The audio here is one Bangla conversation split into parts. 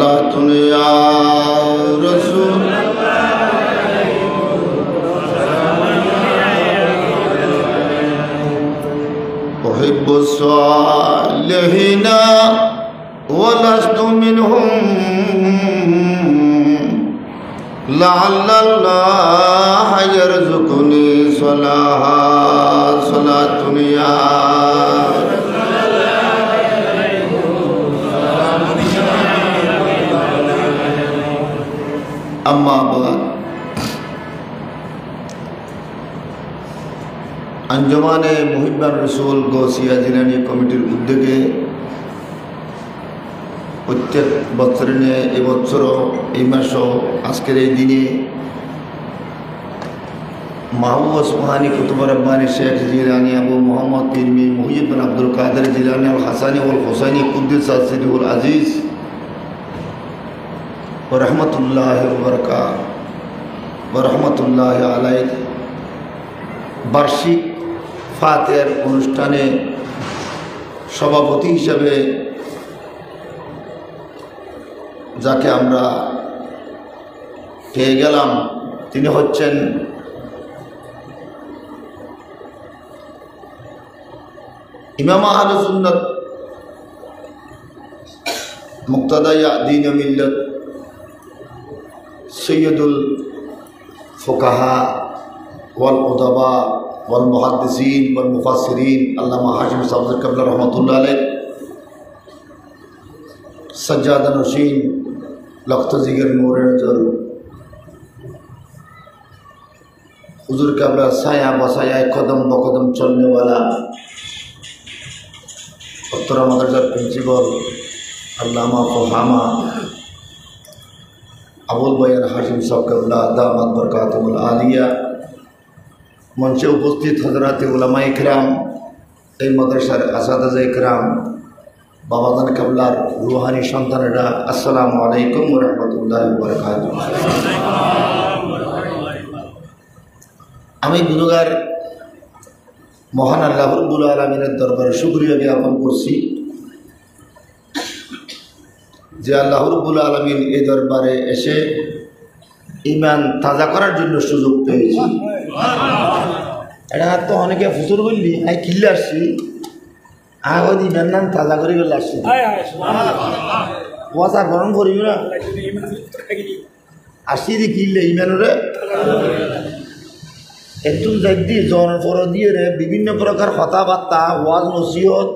صلاة يا رسول أحب الصالحين ولست منهم لعل الله يرزقني صلاة يا अम्मा बाद अंजुमाने मुहिब्बान रसूल गौसिया जिलानी कमिटिर उद्योगे प्रत्येक बছর নিয়ে এই বছরও এই মাসও আজকের এই দিনে মাহবুব সুবহানী কুতুব রব্বানী শেখ জিলানী আবু মোহাম্মদ তিরমি মুহিব বিন আব্দুল কাদের জিলানী আল হাসানী ওয়াল হুসাইনী কুদ্দুস সিদ্দিকুল আজিজ রহমতুল্লাহ রহমতুল্লাহ আলাই বার্ষিক ফাতের অনুষ্ঠানে সভাপতি হিসেবে যাকে আমরা পেয়ে গেলাম তিনি হচ্ছেন ইমাম আহলে সুন্নাত মুক্তাদায়ে দ্বীন মিল্লাত সৈয়দুল ফুকাহা ওয়াল উদাবা ওয়াল মুহাদ্দিসিন ওয়াল মুফাসসিরিন আল্লামা হাশিম সাবজুর কিবলা রহমাতুল্লাহ আলাইহি सज्जादा नशीन लख्त जिगर नूर नजर हुजूर किबला साया बसाया कदम बकदम चलने वाला उत्तरा मदरसा प्रिंसिपल अल्लामा फहामा अबुल बयान हाशिम साहब किबला दामत बरकातुल आलिया मंचे उपस्थित हजरात उलमा इकराम এই মাদ্রাসার আসাদাজা ইকরাম বাবাজান কিবলার রুহানি সন্তানেরা আসসালামু আলাইকুম ওয়া রাহমাতুল্লাহি ওয়া বারাকাতুহু। আমি গুণগার মহান আল্লাহ রাব্বুল আলামিনের দরবারে শুকরিয়া জ্ঞাপন করছি যে আল্লাহ রাব্বুল আলামিন এই দরবারে এসে ঈমান তাজা করার জন্য সুযোগ পেয়েছি। এটা তো অনেকে ফুসুর বললি আই কিল্লা আসছি আগত ইমান নাম তাজা করে গেলে আসছি ওয়াসার গরম করিব না আসছি দি কিনলে ইমানরে একটু যাই জন পর দিয়ে রে বিভিন্ন প্রকার কথাবার্তা ওয়াজ নসিহত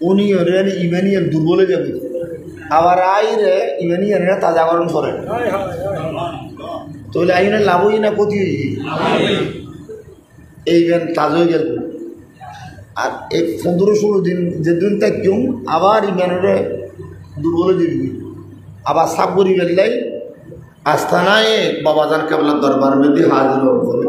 উনি রে ইমানিয়ান দুর্বলে যাবে আবার আই রে ইমানিয়ানরা তাজাকরণ করেন তাহলে আইনের লাভ হই না ক্ষতি হই এই ইমান তাজ হয়ে গেল আর এই 15-16 দিন যেদিন থাকুম আবার ইমানরে দুর্বলে দিবি আবার সাপ করি গেলাই আস্থানায় বাবাজান কিবলার দরবার মধ্যে হাজির হবে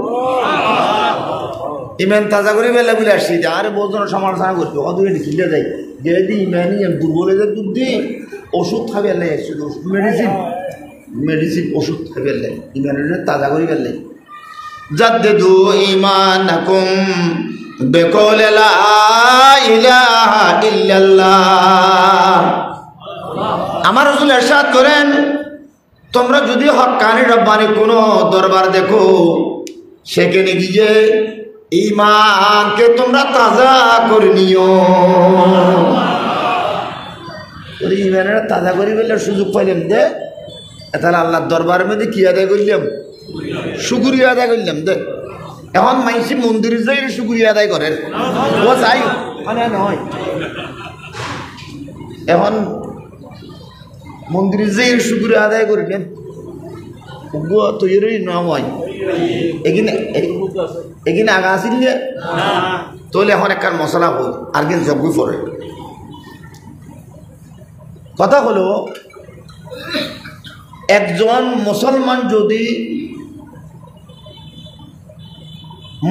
ইমান তাজা করে বেলা বলে আসছি যে আরে বহুজন সমালোচনা করবে কত খিলে যাই যেদি ইমানি দুর্বলে যে দুধ দিই ওষুধ খাবে লাই শুধু মেডিসিন ওষুধ খাবে লাই ইমানের তাজা করে বেলাই জাদ্দিদু ঈমানাকুম বিকৌলি লা ইলাহা ইল্লাল্লাহ। আমার রাসূল ইরশাদ করেন তোমরা যদি হক্কানি রব্বানি কোনো দরবার দেখো সেখানে গিয়ে ঈমানকে তোমরা তাজা করে নিও। ওই ঈমানের তাজা করে বলে সুযোগ পাইলাম দে তাহলে আল্লাহর দরবারের মধ্যে কি আদায় করলাম শুকরিয়া আদায় করলাম দে। এখন মাইসি মন্দিরে যাই শুকরিয়া আদায় করেন ও যাই মানে নয় এখন মন্দিরে যাই শুকরিয়া আদায় করলেন তৈরি নয় এখানে আগা আসিল তাহলে এখন একটা মশলা হই আর কিন্তু যজ্ঞ পড়ে কথা হলো একজন মুসলমান যদি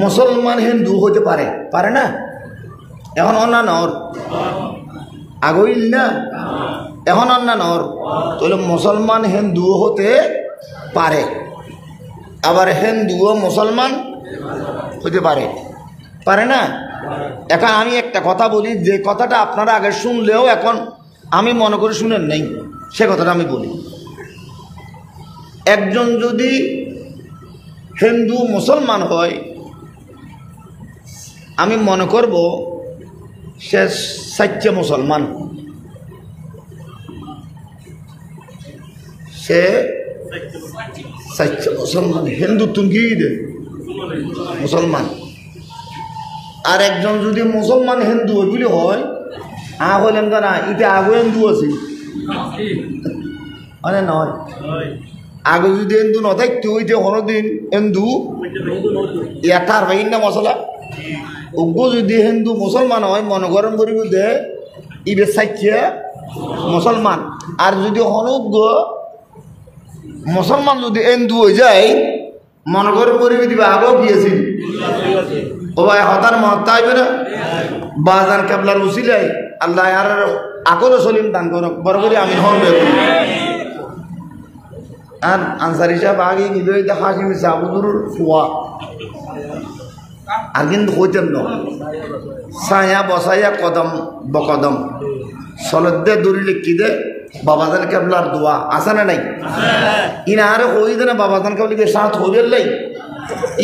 মুসলমান হিন্দু হতে পারে পারে না এখন অন্যান্য আগইল না এখন অন্যান্য তাহলে মুসলমান হিন্দু হতে পারে আবার হিন্দুও মুসলমান হতে পারে পারে না। এখন আমি একটা কথা বলি যে কথাটা আপনারা আগে শুনলেও এখন আমি মনে করে শুনেন নাই, সে কথাটা আমি বলি। একজন যদি হিন্দু মুসলমান হয়, আমি মনে করব সে সচ্চা মুসলমান, সে সচ্চা মুসলমান, হিন্দু তুঙ্গি দে মুসলমান। আর একজন যদি মুসলমান হিন্দু ওইগুলি হয়, হইলেন না ইতে আগে হিন্দু আছে মানে নয়, আগে যদি হিন্দু নথাকতো ওইতে কোনোদিন হিন্দু এটার ভাই না মশলা ওগো যদি হিন্দু মুসলমান হয় মনে করেন করিব দে ইবে সাইকে মুসলমান। আর যদি অনুজ্ঞ মুসলমান যদি হিন্দু হয়ে যায় মনে করেন করিব দিবে আগেও গিয়েছিল ও ভাই হতার মহত্তা আইবে না বাজার কেবলার উচিলাই আল্লাহ আর আকল সলিম দান করক বড় করে আমি হন। আর আনসার হিসাব আগে নিবে হাসিম সাবুদুর ফুয়া আর কিন্তু হইতেন না ছায়া বসাইয়া কদম বকদম সলদে দূরি লিখি দে বাবাজান কেবলার দোয়া আছে না নাই? ইনা আরে হই দে না বাবাজান কেবলিকে সাথ হইবেন লাই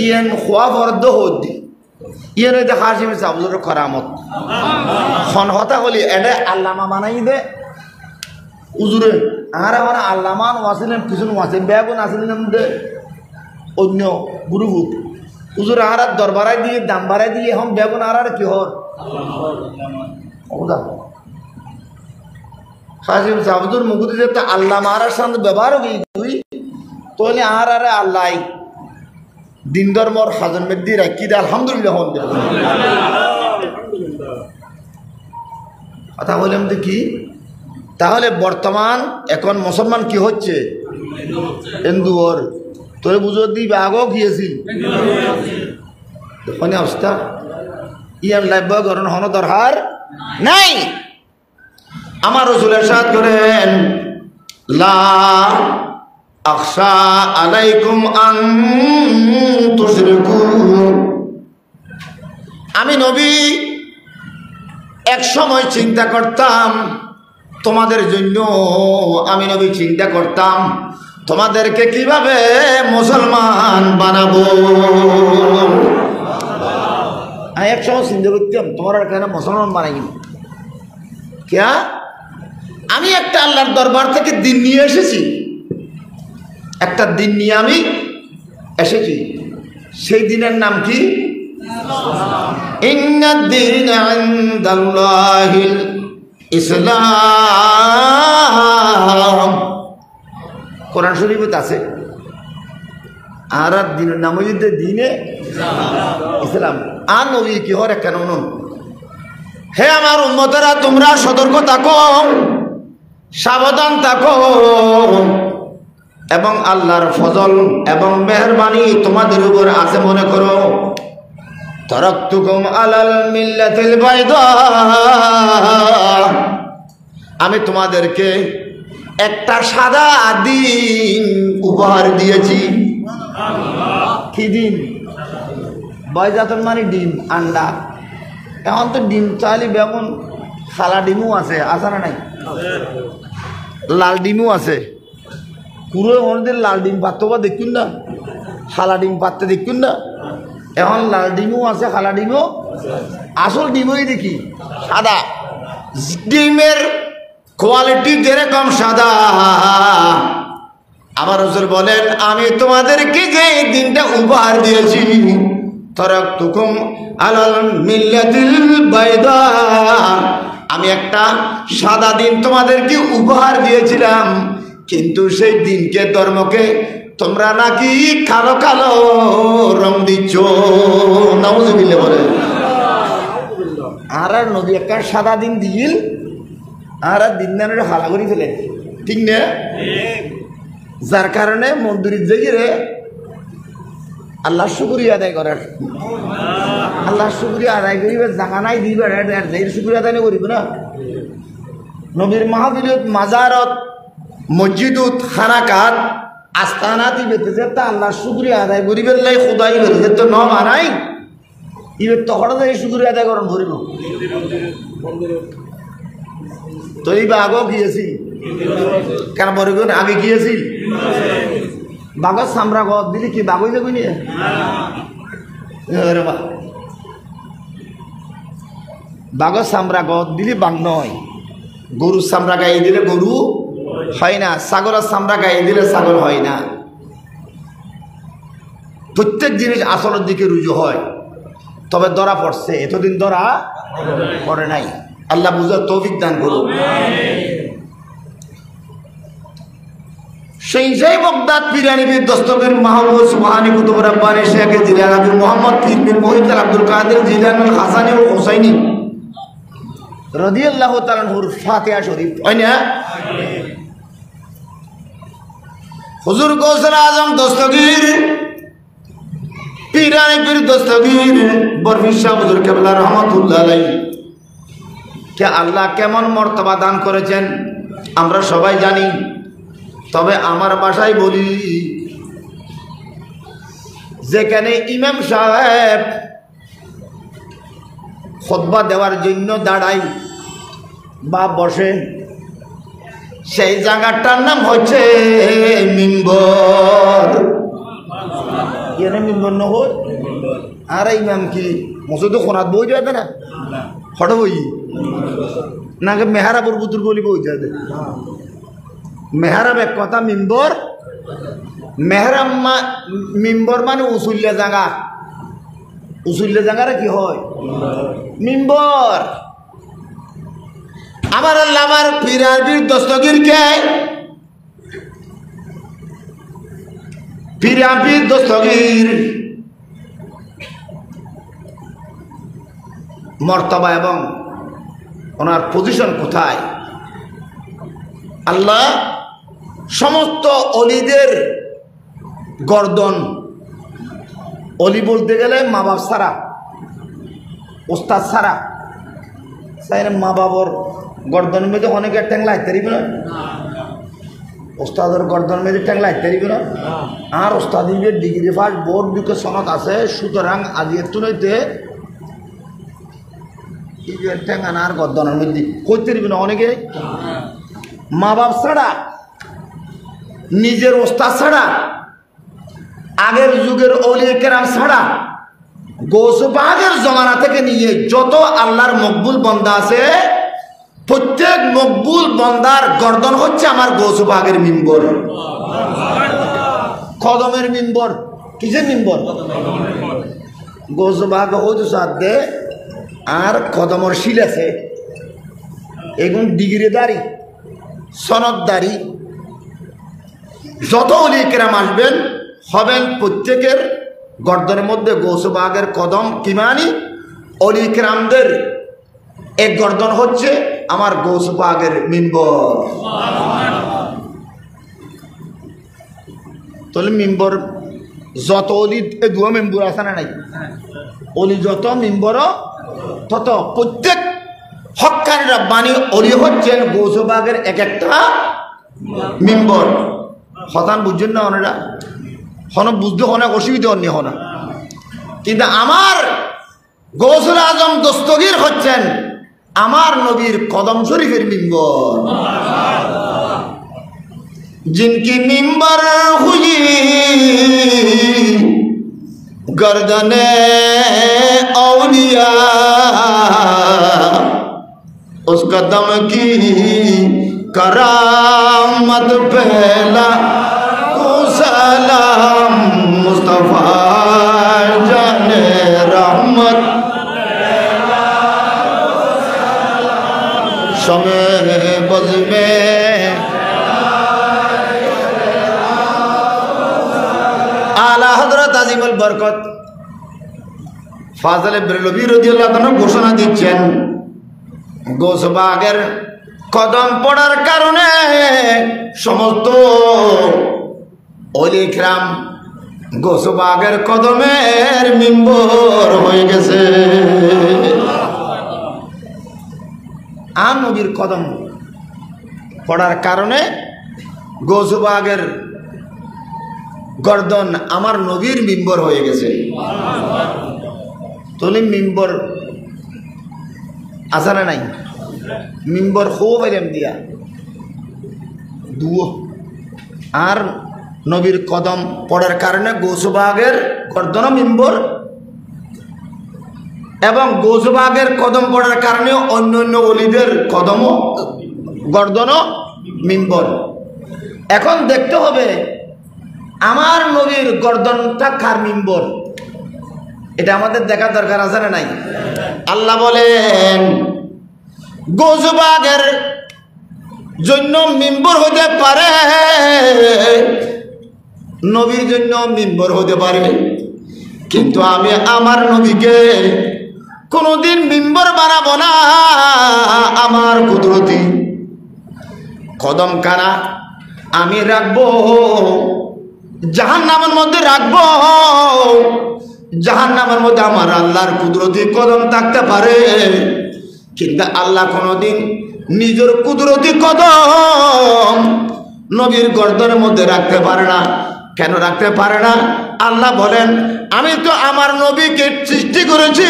ইয়েন খোয়া বরদ্দ হই দি ইয়েন ওই দে হাসিম সাবুদুর খরামত খন হতা হলি এটা আল্লামা বানাই দে উজুরে আর আমার আল্লামান ওয়াসিলেন কিছু ওয়াসিল বেগুন আসিলেন অন্য গুরুভূত উজুর আর দরবারাই দিয়ে দাম বাড়াই দিয়ে এখন বেগুন আর কি হর হাসিম সাবুদুর মুকুদি যে আল্লাহ মারার সাথে ব্যবহার হবি তুই তোলে আর আরে আল্লাহ দিন ধর্মর হাজন মেদি রাখি দে আলহামদুলিল্লাহ হন কথা বললাম তো কি। তাহলে বর্তমান এখন মুসলমান কি হচ্ছে হিন্দু ওর তোর বুঝো দিবে আগেও গিয়েছিল দেখুন অবস্থা ইয়ার লাইব গরণ হন দরকার নাই। আমার রাসূলের সাথ করেন লা আখশা আলাইকুম আন তুশরিকু, আমি নবী এক সময় চিন্তা করতাম তোমাদের জন্য, আমি নবী চিন্তা করতাম তোমাদেরকে কিভাবে মুসলমান বানাবো। আমি এক সময় চিন্তা করতাম তোমার কেন মুসলমান বানাই ক্যা, আমি একটা আল্লাহর দরবার থেকে দিন নিয়ে এসেছি, একটা দিন নিয়ে আমি এসেছি, সেই দিনের নাম কি ইন্নাদ-দীন ইনদাল্লাহিল ইসলাম। কোরআন শরীফে আছে আর দিনের নাম হইতে দিনে ইসলাম। আর নবী কি হরে কেন নুন হে আমার উম্মতেরা তোমরা সতর্ক থাকো সাবধান থাকো এবং আল্লাহর ফজল এবং মেহেরবানি তোমাদের উপর আছে মনে করো। তারাকতুকুম আলাল মিল্লাতিল বাইদা, আমি তোমাদেরকে একটা সাদা দিন উপহার দিয়েছি। কি দিন? বাইজাতন মানে ডিম আন্ডা। এখন তো ডিম চাইলে বেগুন খালা ডিমও আছে, আছে না নাই? লাল ডিমও আছে। পুরো অনেকদিন লাল ডিম পাততে বা দেখুন না, খালা ডিম পাততে দেখুন না। এখন লাল ডিমও আছে, খালা ডিমও, আসল ডিমই দেখি সাদা। ডিমের কোয়ালিটি যেরকম সাদা, আমার রাসূল বলেন আমি তোমাদেরকে যে দিনটা উপহার দিয়েছি তারাকতুকুম আলাল মিল্লাতিল বাইদা, আমি একটা সাদা দিন তোমাদেরকে উপহার দিয়েছিলাম, কিন্তু সেই দিনকে ধর্মকে তোমরা নাকি কালো কালো রং দিচ্ছ। নাউযুবিল্লাহ বলে। আর নবী একটা সাদা দিন দিল আর দিন নানের হালা করে ফেলে, ঠিক না? যার কারণে মন্দিরের জেগে আল্লাহ শুকরিয়া আদায় করার, আল্লাহ শুকরিয়া আদায় করিবে জাগা নাই দিবে শুকরিয়া আদায় করিব না। নবীর মাহফিলত মাজারত মসজিদত খানাকাত আস্তানাতি বেতেছে তা আল্লাহ শুকরিয়া আদায় করিবেন লাই খোদাই বেতেছে তো ন মানাই ইবে তো হঠাৎ শুকরিয়া আদায় করেন ধরিব। তো এই বাঘও গিয়েছি কেন বড় আগে গিয়েছি বাঘর সামরা গদ দিলি কি বাঘ হয়ে যাবি নিয়ে বাঘর সামরা গদ দিলি বাঘ নয় গরুর সামরা গায়ে দিলে গরু হয় না ছাগলের সামরা গায়ে দিলে ছাগল হয় না প্রত্যেক জিনিস আসলের দিকে রুজু হয় তবে ধরা পড়ছে এতদিন ধরা পড়ে নাই আল্লাহ বুঝার তৌফিক দান করুন সেই বগদাদ পিরানিবির দস্তগীর মাহবুব সুবহানী কুতুব রাব্বানী শেখ জিলানী আব্দুল মুহাম্মদ পীর বিন মুহিদ্দিন আব্দুল কাদের জিলানী আল হাসানী ও হুসাইনী রাদিয়াল্লাহু তাআলা আনহুর ফাতিহা শরীফ হয় না হুজুর গৌসুল আজম দস্তগীর পিরানিবির দস্তগীর বরফি শাহ হুজুর কেবলা রহমাতুল্লাহ আলাইহি কে আল্লাহ কেমন মর্তবা দান করেছেন আমরা সবাই জানি তবে আমার ভাষায় বলি যেখানে ইমাম সাহেব খুতবা দেওয়ার জন্য দাঁড়াই বা বসে সেই জায়গাটার নাম হচ্ছে মিম্বর এখানে মিম্বর নহর আর ইমাম কি মসজিদে খোনাত বই যাবে না ফটো বই না মেহারাবুর বুতুর বলি বই যাবে মেহরাব এক কথা মিম্বর মেহরাম মিম্বর মানে উসুল্লে জায়গারে কি হয় মিম্বর আমার আল্লাহ আমার পিরানিবির দস্তগীর কে পিরানিবির দস্তগীর মর্তবা এবং ওনার পজিশন কোথায় আল্লাহ সমস্ত অলিদের গর্দন অলি বলতে গেলে মা বাপ ছাড়া ওস্তাদ ছাড়া মা বাবার গর্দনের মধ্যে অনেকে ট্যাং লাইতে পারিব না ওস্তাদের গর্দনের মধ্যে ট্যাং লাইতে পারিব না আর ওস্তাদের ডিগ্রি ফার্স্ট বোর্ড বিকে সনদ আছে সুতরাং আজি একটু নইতে ট্যাং আনার গর্দনের মধ্যে করতে পারিব না অনেকে মা বাপ ছাড়া নিজের ওস্তাদ ছাড়া আগের যুগের ওলিয়ে কেরাম ছাড়া গৌসবাগের জমানা থেকে নিয়ে যত আল্লাহর মকবুল বন্দা আছে প্রত্যেক মকবুল বন্দার গর্দন হচ্ছে আমার গৌসবাগের মিম্বর কদমের মিম্বর কিসের মিম্বর গৌসবাগ হয়তো সাথে আর কদমর শিল আছে এগুন ডিগ্রি দাঁড়ি সনদদারি যত ওলি কেরাম আসবেন হবেন প্রত্যেকের গর্দনের মধ্যে গৌসবাগের কদম কিমানি ওলি কেরামদের এক গর্দন হচ্ছে আমার গৌসবাগের মিম্বর তাহলে মিম্বর যত অলি দুয়া মেম্বর আছে না নাই অলি যত মিম্বর তত প্রত্যেক হক্কানি রাব্বানি অলি হচ্ছেন গৌসবাগের এক একটা মিম্বর হতান বুঝছেন না ওনারা হন বুঝতে অনেক অসুবিধা অন্য হনা কিন্তু আমার গৌসুল আজম দস্তগীর হচ্ছেন আমার নবীর কদম শরীফের মিম্বর जिनकी मिंबर हुई गर्दने औलिया उस कदम की करामत पहला तो सलाम मुस्तफा जाने रहमत समय बज में आला हजरत আজিমুল বরকত ফাজলে বেরলভী রাদিয়াল্লাহু তাআলা ঘোষণা দিচ্ছেন গৌসবাগের কদম পড়ার কারণে সমস্ত ওলি কিরাম গৌসবাগের কদমের মিম্বর হয়ে গেছে আর নবীর কদম পড়ার কারণে গৌসবাগের গর্দন আমার নবীর মিম্বর হয়ে গেছে তাহলে মিম্বর আছে না নাই মিম্বর খুব এরম দিয়া দুও আর নবীর কদম পড়ার কারণে গৌসবাগের গর্দন মিম্বর এবং গৌসবাগের কদম পড়ার কারণে অন্য অন্য অলিদের কদম গর্দন মিম্বর। এখন দেখতে হবে আমার নবীর গর্দনটা কার মিম্বর, এটা আমাদের দেখার দরকার আছে না নাই? আল্লাহ বলেন গৌসবাগের জন্য মিম্বর হতে পারে, নবীর জন্য মিম্বর হতে পারে, কিন্তু আমি আমার নবীকে কোনদিন মিম্বর বানাবো না। আমার কুদরতি কদম কানা আমি রাখবো জাহান্নামের মধ্যে রাখবো, জাহান্নামের মধ্যে আমার আল্লাহর কুদরতি কদম থাকতে পারে, কিন্তু আল্লাহ কোনদিন নিজের কুদরতি কদম নবীর গর্দনের মধ্যে রাখতে পারে না। কেন রাখতে পারে না? আল্লাহ বলেন আমি তো আমার নবীকে সৃষ্টি করেছি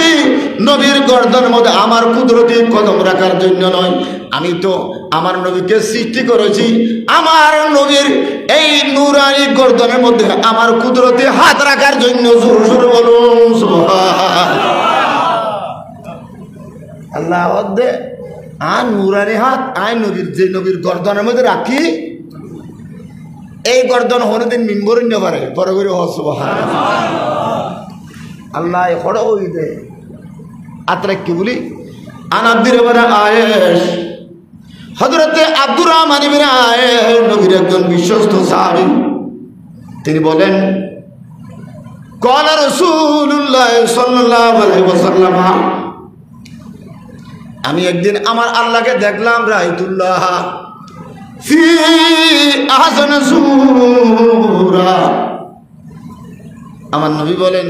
নবীর গর্দনের মধ্যে আমার কুদরতি কদম রাখার জন্য নয়, আমি তো আমার নবীকে সৃষ্টি করেছি আমার নবীর এই নূরানি গর্দনের মধ্যে আমার কুদরতি হাত রাখার জন্য। জোর জোরে বলুন সুবহানাল্লাহ। আল্লাহ দে আর নূরানি হাত আয় নবীর যে নবীর গর্দনের মধ্যে রাখি, এই গর্দন হরদিন মিম্বর নিতে পারে বড় করে সুবহানাল্লাহ। আল্লাহ হড় হই দে আত্রা কি বলি আনাব্দির বড় আয়েশ হযরতে আব্দুর রহমান ইবনে আয়েশ নবীর একজন বিশ্বস্ত সাহাবী, তিনি বলেন ক্বালা রাসূলুল্লাহ সাল্লাল্লাহু আলাইহি ওয়াসাল্লাম, আমি একদিন আমার আল্লাহকে দেখলাম রাইতুল্লাহ ফি আহসান সূরা। আমার নবী বলেন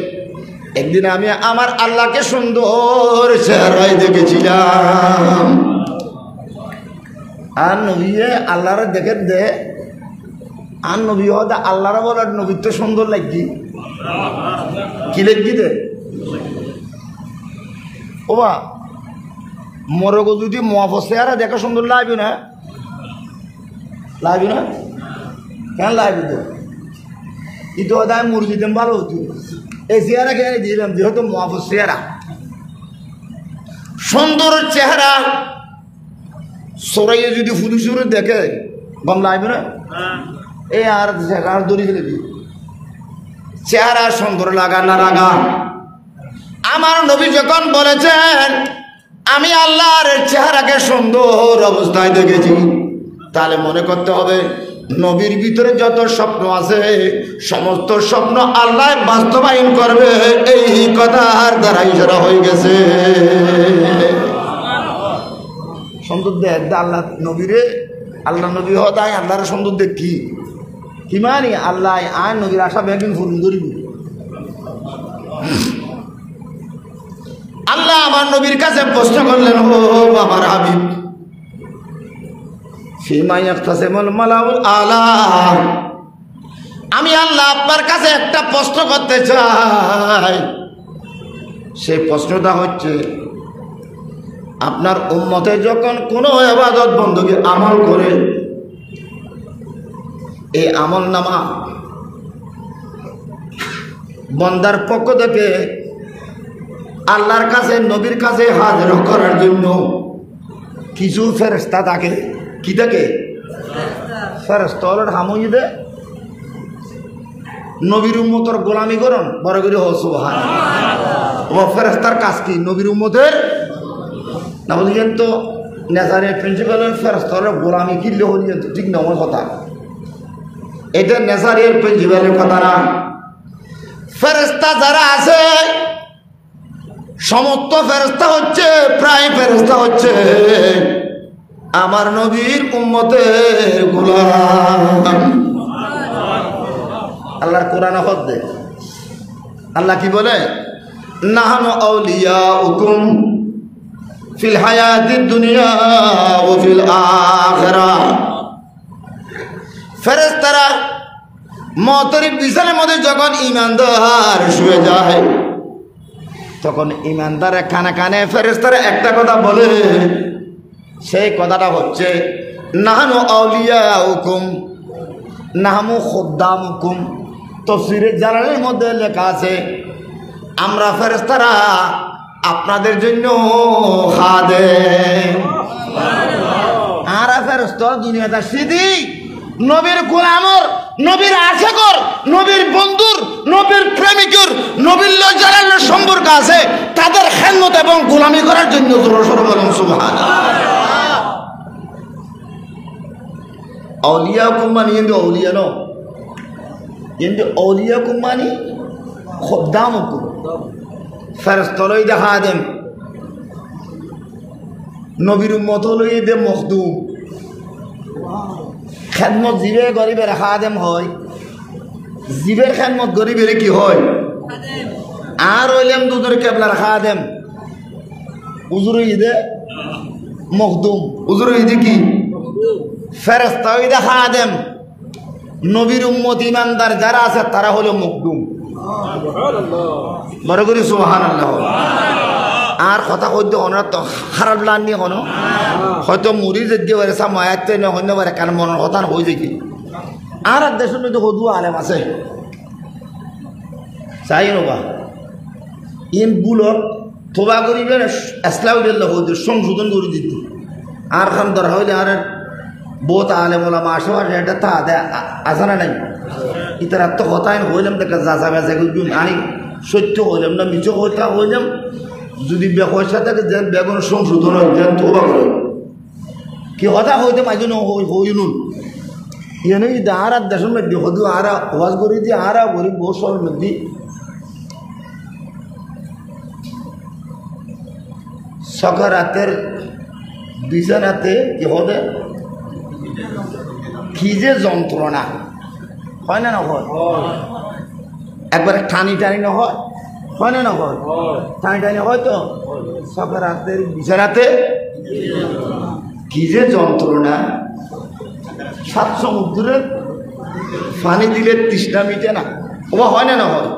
একদিন আমি আমার আল্লাহকে সুন্দর চেহারায় দেখেছিলাম। আর নবী আল্লাহর দেখে দে আর নবী হদা আল্লাহর বলার নবীর তো সুন্দর লাগছি কি লাগছি দে ও বা মরগো যদি মহাফজ চেহারা দেখে সুন্দর লাগবে না, লাগবে না? কেন লাগবে তো ইতো হদা মুরগিতে ভালো হতো, এই চেহারা কেন দিলাম যেহেতু মহাফজ চেহারা সুন্দর চেহারা সরাইয়ে যদি ফুদু সুরে দেখে কম লাগবে না? এই আর দড়ি ফেলে দি চেহারা সুন্দর লাগা না লাগা। আমার নবী যখন বলেছেন আমি আল্লাহর চেহারাকে সুন্দর অবস্থায় দেখেছি, তাহলে মনে করতে হবে নবীর ভিতরে যত স্বপ্ন আছে সমস্ত স্বপ্ন আল্লাহ বাস্তবায়ন করবে, এই কথার দ্বারা ইশারা হয়ে গেছে। সুন্দর দেখ আল্লাহ নবীরে, আল্লাহ নবী হদায় আল্লাহর সুন্দর দেখ কি মানি আল্লাহ আয় নবীর আশা ব্যাগিন ফুল ধরিব। আল্লাহ আমার নবীর কাছে প্রশ্ন করলেন ও আমার হাবিব আমি আল্লাহ আপনার কাছে একটা প্রশ্ন করতে চাই। সেই প্রশ্নটা হচ্ছে আপনার উম্মতে যখন কোনো ইবাদত বندگی আমল করে, এই আমল নামা বন্দার পক্ষ থেকে আল্লাহর কাছে নবীর কাছে হাজির করার জন্য কিছু ফেরেশতা থাকে। কি থাকে? ফেরেশতা হল হামুই দে নবীর উম্মতের গোলামি করন বড় করে হো সুবহানাল্লাহ। ও ফেরেশতার কাজ কি? নবীর উম্মতের না বলিয়েন তো নেজারের প্রিন্সিপালের ফেরেশতার গোলামি কিনলে হলিয়েন তো ঠিক না আমার কথা, এটা নেজারের প্রিন্সিপালের কথা না। ফেরেশতা যারা আছে সমস্ত ফেরেশতা হচ্ছে প্রায় ফেরেশতা হচ্ছে আমার নবীর উম্মতের গোলাম। আল্লাহর কোরআন হদ্দে আল্লাহ কি বলে নাহনু আউলিয়াউকুম ফিল হায়াতিদ দুনিয়া ওয়া ফিল আখিরাহ। ফেরেশতারা মওতের বিছানার মধ্যে যখন ঈমানদার শুয়ে যায় তখন ঈমানদারের কানে কানে ফেরেশতারা একটা কথা বলে সেই কথাটা হচ্ছে নাহানু আউলিয়াউকুম নাহমু খুদ্দামুকুম। তাফসীরে জালালের মধ্যে লেখা আছে আমরা ফেরেশতারা আপনাদের জন্য খাদেম। আর ফেরেশতা দুনিয়াতে সিদ্ধি নবীর গোলামর, নবীর আশেকর, নবীর বন্ধুর, নবীর প্রেমিকর, নবীর জালালের সম্পর্ক আছে তাদের খেদমত এবং গোলামি করার জন্য জোরসোর বলুন সুবহানাল্লাহ। আউলিয়া কুম্মানি কিন্তু আউলিয়া ন, কিন্তু আউলিয়া কুম্মানি খুদ্দামুকুম ফেরেশতা লই দে খাদেম, নবীর উম্মত লই দে মখদুম। খেদমত জীবে গরিবের খাদেম হয়, জীবের খেদমত গরিবের কি হয়? আর হইলাম দুধের কেবলার খাদেম। উজুর ঈদে মখদুম, উজুর ঈদে কি ফেরেশতা ঈদে খাদেম। নবীর উম্মত ইমানদার যারা আছে তারা হলো মখদুম। বড় করে সুবহানাল্লাহ। আর কথা কইতে অনার তো খারাপ লাগনি কোনো, হয়তো মুড়ি যেতে পারে মায়াতে নহন্য পারে কারণ মনের কথা হয়ে যায় কি। আর দেশের মধ্যে সদু আলেম আছে চাই নবা ইন বুলত থোবা করিবে এসলাউ সংশোধন করে দিত। আর খান ধরা হইলে আর বহুত আলেম ওলামা আসে এটা তা আসা না নাই ইতার তো কথাই হইলাম দেখা যাচা বেচা করবি আনি সত্য হইলাম না মিছ কথা হইলাম। যদি পয়সা থাকে যেন বেগুন সংশোধন হয় যেন থোবা করে কি কথা হইতে মাঝে হইনুন ইয়ে যদি আর দেশের মধ্যে হদু আর ওয়াজ করি দিয়ে আর গরিব বহু সবের মধ্যে সকারাতের বিছানাতে কি হবে কি যে যন্ত্রণা হয় না নয়? একবারে টানি টানি নহয়, হয় না নয়? টানি টানি হয় তো সকারাতের বিছানাতে কি যে যন্ত্রণা। 7 সমুদ্রের পানি দিলে তৃষ্ণা মিটে না, ও হয় না হয়?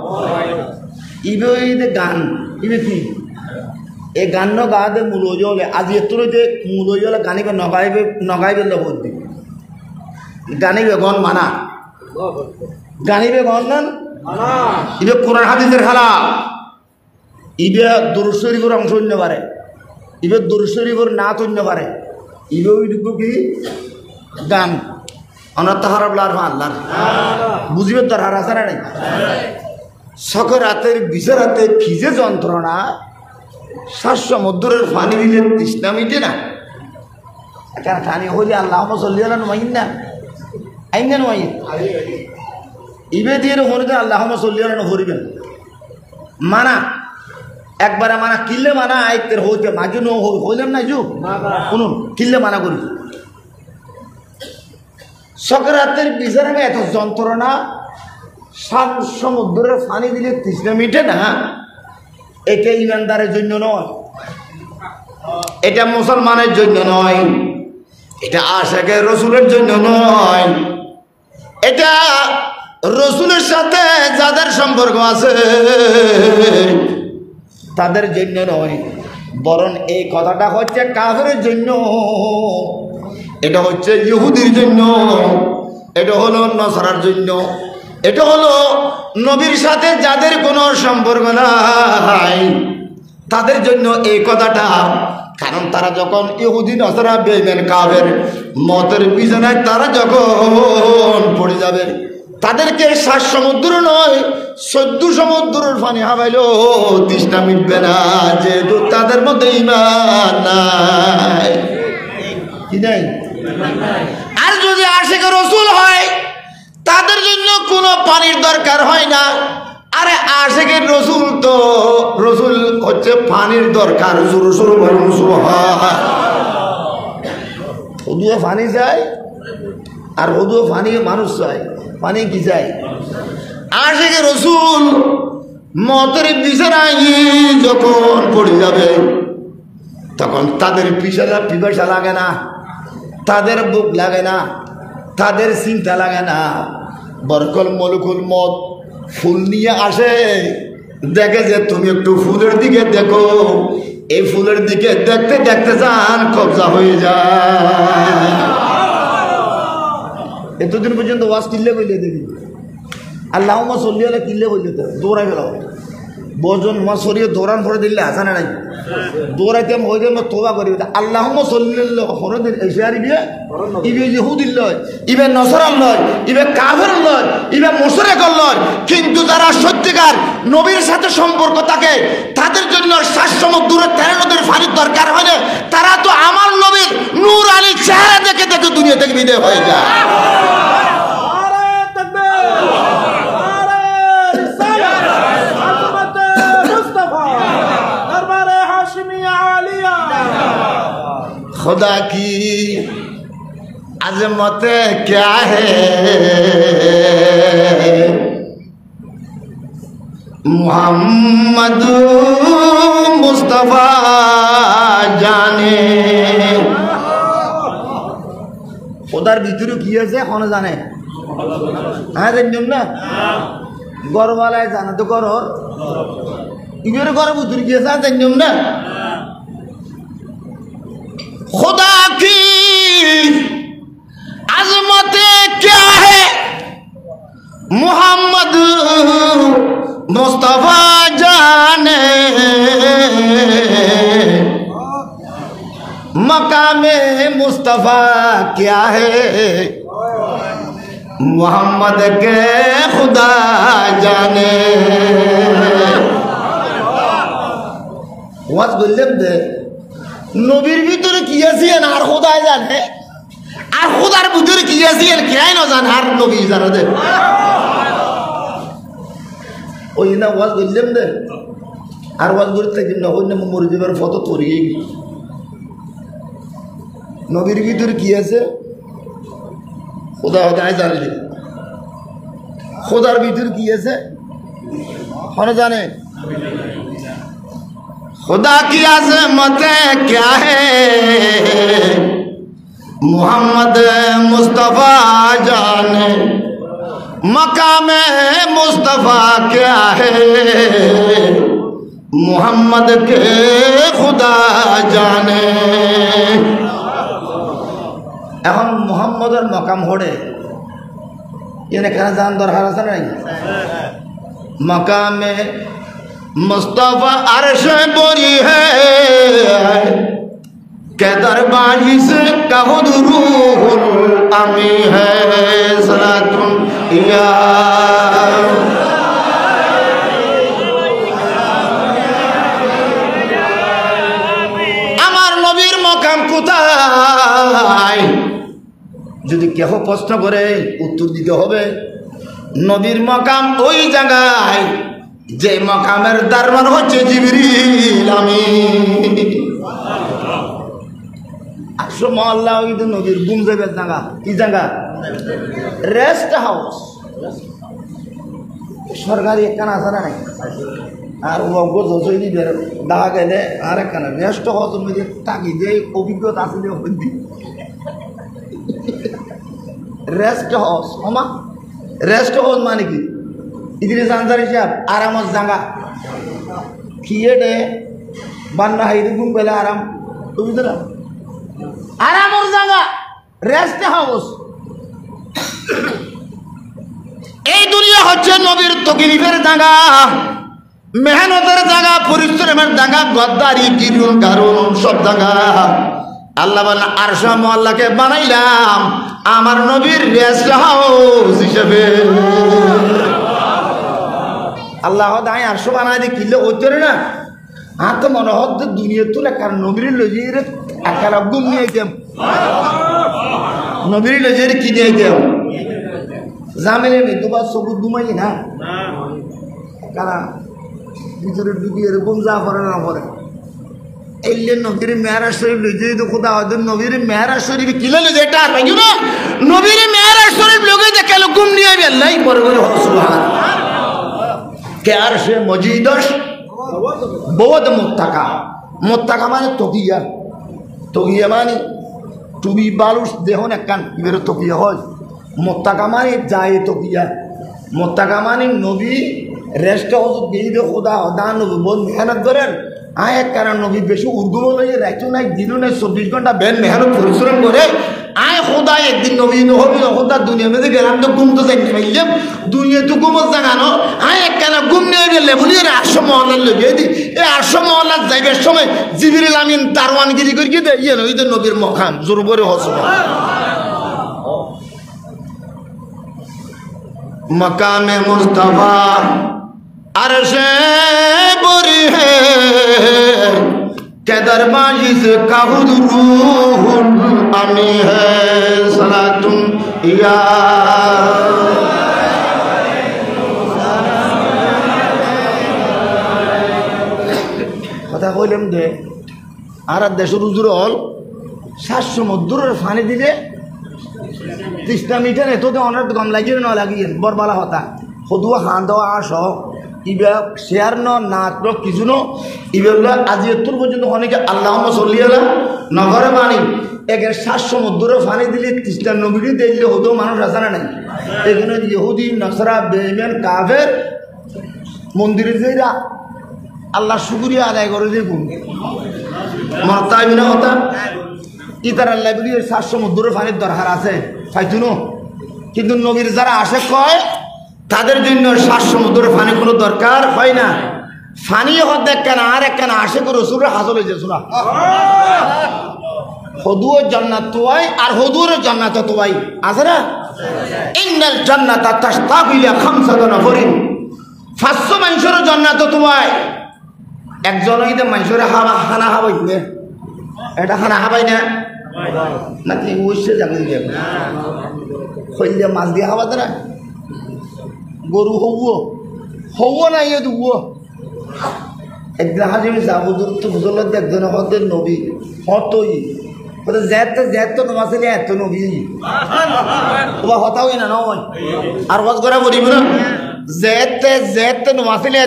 ইবে গান ইবে কি এই গান গাতে মূল হলে আজি এত মূল হলে গানিবে নগাইবে লবদ্দি গানিবে গন মানা গানিবে গন গান ইবে কোরআন হাদিসের খেলা। ইবে দুরূদ শরীফের অংশ হইতে পারে, ইবে দুরূদ শরীফের নাচ হইতে পারে, ইবে ওইটুকু কি গান অনার তাহার আল্লাহর বুঝিবে তোর হার আছে না নাই? সকরাতের বিচারাতে কি যে যন্ত্রণা, 7 সমুদ্রের পানি দিলে তৃষ্ণা মিটে না। কেন টানি হইলে আল্লাহুম্মা সাল্লি আলা মুহাম্মাদ আইন নয় ইবে দিয়ে হরিতে আল্লাহুম্মা সাল্লি আলা হরিবেন মানা একবারে মানা কিল্লে মানা আইতের হইতে মাঝে ন হইলাম না যুগ শুনুন কিল্লে মানা করি। সকরাতের বিচারে এত যন্ত্রণা, 7 সমুদ্রের পানি দিলে তৃষ্ণা মিটে না। এটা ইমানদারের জন্য নয়, এটা মুসলমানের জন্য নয়, এটা আশিকে রসুলের জন্য নয়, এটা রসুলের সাথে যাদের সম্পর্ক আছে তাদের জন্য নয়, বরং এই কথাটা হচ্ছে কাফেরের জন্য, এটা হচ্ছে ইহুদির জন্য, এটা হলো নসারার জন্য, এটা হলো নবীর সাথে যাদের কোনো সম্পর্ক নাই তাদের জন্য এই কথাটা। কারণ তারা যখন ইহুদি নসারা বেঈমান কাফের মতের বিছানায় তারা যখন পড়ে যাবে তাদেরকে 7 সমুদ্র নয় 14 সমুদ্রের পানি হাবাইলো তৃষ্ণা মিটবে না, যেহেতু তাদের মধ্যে ঈমান নাই। কি নাই? আর যদি আশিকে রাসূল হয় তাদের জন্য কোনো পানির দরকার হয় না। আরে আশিকের রসুল তো রসুল হচ্ছে পানির দরকার। হদুয়া পানি চাই আর হদুয়া পানি মানুষ চাই, পানি কি চাই? আশিকের রসুল মতের বিছানায় যখন পড়ে যাবে তখন তাদের পিপাসা লাগে না, তাদের বুক লাগে না, তাদের চিন্তা লাগে না। বরকল মলকুল মত ফুল নিয়ে আসে, দেখে যে তুমি একটু ফুলের দিকে দেখো, এই ফুলের দিকে দেখতে দেখতে যান কবজা হয়ে যায়। এতদিন পর্যন্ত ওয়াজ কিনলে কইলে দেখি আল্লাহুম্মা সাল্লি আলা কিনলে কইলে তো দৌড়াই গেল বজন মা সরিয়ে দৌড়ান পরে দিলে আসানা নাই দৌড়াইতে হয়ে গেল তোবা করি আল্লাহুম্মা সাল্লি পরে দিন এসে আর ইবে ইহুদিল লয়, ইবে নসরান লয়, ইবে কাফের লয়, ইবে মুশরিক লয়, কিন্তু যারা সত্যিকার নবীর সাথে সম্পর্ক থাকে তাদের জন্য 7 সমুদ্রের 13 নদীর পানির দরকার হয় না। তারা তো আমার নবীর নূর আলী চেহারা দেখে দেখে দুনিয়া থেকে বিদায় হয়ে যায়। खुदा की अजमत क्या है मोहम्मद मुस्तफा जाने खुदार ভিতরে কি আছে কোন জানে? হ্যাঁ জানেন না গরওয়ালায় জানা তো করো ইবের ঘর ভিতরে কি আছে জানেন না? खुदा की अजमत क्या है मोहम्मद मुस्तफा जाने मकामे मुस्तफा क्या है मोहम्मद के खुदा जाने वाज বললেন দে নবীর ভিতরে কি আছে আর খোদাই জানে আর খোদার ভিতরে কি আছে কেন না জানে আর নবী জানে দে ওই না ওয়াজ বললেন দে আর ওয়াজ করতে গেল না ওই না মরজিবের ফটো তরিয়ে নবীর ভিতরে কি আছে খোদা খোদাই জানে খোদার ভিতরে কি আছে কোন জানে? खुदा की अज़मत क्या है मोहम्मद मुस्तफ़ा जाने मकाम मुस्तफ़ा क्या है मोहम्मद के खुदा जाने এখন মোহাম্মদের মকাম হড়ে এনে কেন জান দরকার আছে নাই মকামে मुस्तफा अर्श बोरी है के दरबारी से कहो रूहुल अमी है सलातुन या আমার নবীর মকাম কোথায় যদি কেহ প্রশ্ন করে উত্তর দিতে হবে নবীর মকাম ওই জায়গায় যে মকামের দরবার হচ্ছে জিবরিল আমিন। আসো মহল্লা ওই তো নবীর ঘুম যাবে জায়গা কি জায়গা? রেস্ট হাউস সরকারি একখানা আছে না? আর অজ্ঞ হইনি দেখা গেলে আর একখানা রেস্ট হাউস মধ্যে থাকি যে অভিজ্ঞতা আছে রেস্ট হাউস আমা রেস্ট হাউস মানে কি? ইদ্রিস আনসারী সাহেব আরামত জায়গা খিয়েটে বান্না হাইরে ঘুম পেলে আরাম বুঝতে না আরামর জায়গা রেস্ট হাউস। এই দুনিয়া হচ্ছে নবীর তকলিফের জায়গা, মেহনতের জায়গা, পরিশ্রমের জায়গা, গদ্দারি কিরুন কারণ সব জায়গা। আল্লাহ বলেন আরশ মহল্লাকে বানাইলাম আমার নবীর রেস্ট হাউস হিসেবে। আল্লাহ দায় আরশ বানাই দিয়ে কিনলে হচ্ছে না আর তো মনে হচ্ছে দুনিয়া তুলে কারণ নবীর লজির একার গুম নিয়ে যেতাম নবীর লজির কিনে যেতাম জামিনে নেই তোমার সবুজ দুমাই না কারা ভিতরে ঢুকি এরকম যা করে না করে এলে নবীর মেহরাজ শরীফ লজে তো খোদা ওদের নবীর মেহরাজ শরীফ কিলে লজে এটা আর পাইও না নবীর মেহরাজ শরীফ লোকে দেখে গুম নিয়ে আল্লাহ পরে বলে সুবহানাল্লাহ কে আর সে মজিদস বহুত মোত্তাকা মানে তকিয়া তকিয়া মানে টুবি বালুস দেহন একখান ইবের তকিয়া হয় মোত্তাকা মানে যায় তকিয়া মোত্তাকা মানে নবী রেস্ট হাউস গিয়ে খোদা হদা নবী বহুত মেহনত করেন আয় এক কারণ নবী বেশি উর্দু বলে রাখছো নাই দিন নাই 24 ঘন্টা বেন মেহনত পরিশ্রম করে আয় খোদা একদিন নবী নহবি খোদা দুনিয়া মধ্যে গেলাম তো ঘুম তো যাই পাইলাম দুনিয়া তো ঘুমো জাগানো আয় এক কারণ ঘুম নিয়ে গেলে বলি 800 মহল্লার লগে দি এই 800 মহল্লার যাইবার সময় জিবরিল আমিন দারওয়ানগিরি করে কি দেয় ওই তো নবীর মকাম জোর করে হসব मकाम मुस्तफा अरशे बुरी है के दरबाजी से काहुद रूहुल अमी है सलातुम या কথা কইলাম দে আর দেশের উজুর হল 700 মধ্যরের ফানি দিলে 30 মিটার এততে অনেক কম লাগিয়ে না লাগিয়ে বরবালা হতা সদুয়া হান দেওয়া আস ইবা শেয়ার না কিছু ন ইবেলা আজি এত পর্যন্ত অনেকে আল্লাহ চলিয়ালা নগরে মানি একের 700 মধ্যরে ফানি দিলে 30 নবীটি দিলে হতো মানুষ আছে না নাই এখানে ইহুদি নসরা বেঈমান কাফের মন্দিরে যাইরা আল্লাহ শুকরিয়া আদায় করে যে কোন মরতাই বিনা হতা ইতার আল্লাহ বলি 700 মধ্যরে ফানির দরকার আছে ফাইতুনো কিন্তু নবীর যারা আসে কয় তাদের জন্য 700 মধ্যরে ফানি কোনো দরকার হয় না ফানি হতে কেন আর একখানা আসে করে রসুলের হাসল হয়েছে শোনা হদুর জান্নাত তোয়াই আর হদুর জান্নাত তোয়াই আছে না ইন্নাল জান্নাতা তাশতাকু ইলা 5 নফরিন 500 মানুষের জান্নাত তোয়াই একজন হইতে মানুষের খানা খাবাইবে এটা খানা খাবাই না নাকি উইসে যাবে দিয়ে খইলে মাছ দিয়ে খাওয়া না গরু হবো না ইয়ে দুবো একদিন হাজিমি যাবুদুর তো বুঝল একজন হতেন নবী হতই হতে জ্যাত তো নমাছিলে এত নবী তোমার হতাওই না নয় আর হজ করা বলিব না জ্যাত নমাছিলে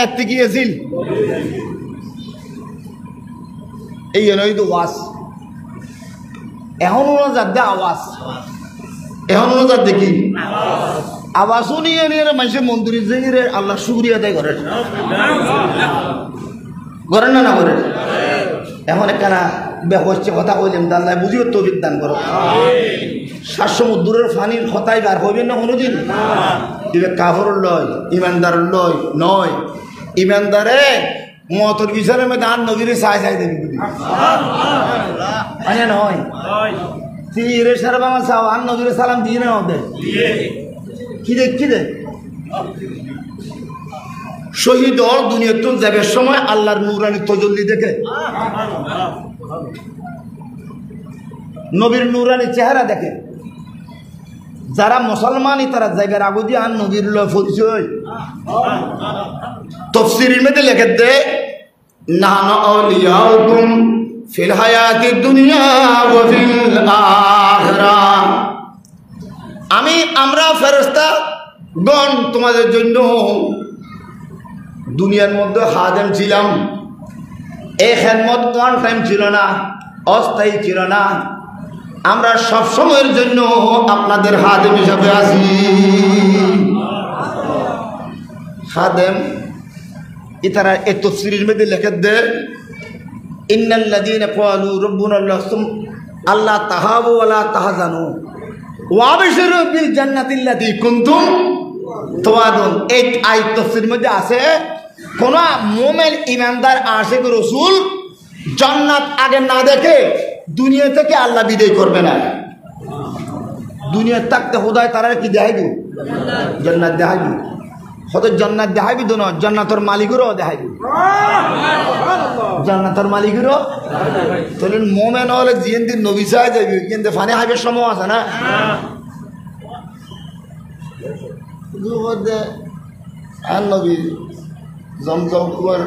এত গিয়েছিল এই নই তো ওয়াস এখন যার দে আওয়াজ এখন যার দেখি আওয়াজও নিয়ে নিয়ে মানুষের মন্দিরে যে আল্লাহ শুকরিয়া আদায় করেন করেন না করেন এখন একখানা বেহস্যে কথা কইলেন আল্লাহ বুঝিও তৌফিক দান করো 700 মধ্যরের ফানির কথাই বার হইবেন না কোনোদিন দিবে কাফর লয় ইমানদার লয় নয় ইমানদারে মতর বিচারের মধ্যে আর নবীরে চাই দেবি মানে নয় তীরে সারা বাংলা চাও আর নবীরে সালাম দিয়ে না ওদের কি দে শহীদ দুনিয়ার তো যাবে সময় আল্লাহর নূরানি তজল্লি দেখে নবীর নূরানি চেহারা দেখে যারা মুসলমানই তারা যাইবার আগে দিয়ে আর নবীর পরিচয় তফসিরের মধ্যে লেখে দে নাহনু আউলিয়াউকুম ফিল হায়াতিদ দুনিয়া ওয়া ফিল আখিরাহ আমরা ফেরেশতা গণ তোমাদের জন্য দুনিয়ার মধ্যে খাদেম ছিলাম এই খেদমত কোন টাইম ছিল না অস্থায়ী ছিল না আমরা সব সময়ের জন্য আপনাদের খাদেম হিসাবে আছি খাদেম ইতারা এই তাফসীরের মধ্যে লেখে দে ইন্নাল্লাযীনা ক্বালু রাব্বুনাল্লাহ আল্লাহ তাহাবু ওয়ালা তাহজানু ওয়াবশিরু বিল জান্নাতিল্লাতী কুনতুম তুআদুন এই আয়াত তাফসীরের মধ্যে আছে কোন মুমিন ঈমানদার আশিক রাসূল জান্নাত আগে না দেখে দুনিয়া থেকে আল্লাহ বিদায় করবে না দুনিয়া থাকতে খোদায় তারা কি দেখাইবে জান্নাত দেখাইবে হয়তো জান্নাত দেখাইবি তো না জান্নাতের মালিকেরও দেখাইবি জান্নাতের মালিকেরও তাহলে মোমেন হলে জিন দিন নবী চাই যাবি কিন্তু ফানি হাইবের সময় আছে না আর নবী জমজম কুমার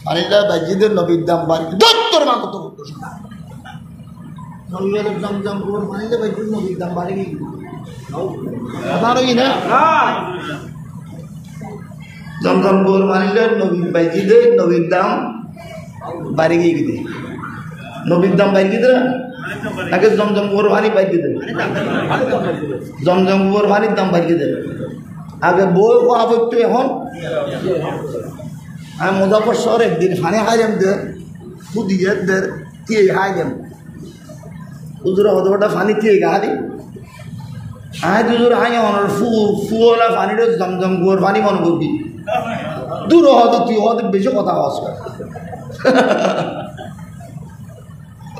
ফানিটা বাজিদের নবীর দাম বাড়ি দত্তর মা কত করতো জমজম কুমার ফানিটা বাজিদের নবীর দাম বাড়ি জমজমপুর মানিলে নবীর বাইজিদে নবীর দাম বাড়ি গিয়ে গিয়ে নবীর দাম বাড়ি গিয়ে নাকি জমজমপুর ভানি বাড়ি দেবে জমজমপুর ভানির দাম বাড়িয়ে দেবে আগে বই আবত্য এখন আমি মুজাফর শহর একদিন ফানি খাইলাম দে খুদিয়ে দের কে খাইলাম উজুরা হতটা ফানি কে গাড়ি আয় দুজোর আয় অনার ফুলা পানিটা জমজম গুয়ার পানি মনে করবি দূর হতো তুই হতে বেশি কথা হওয়া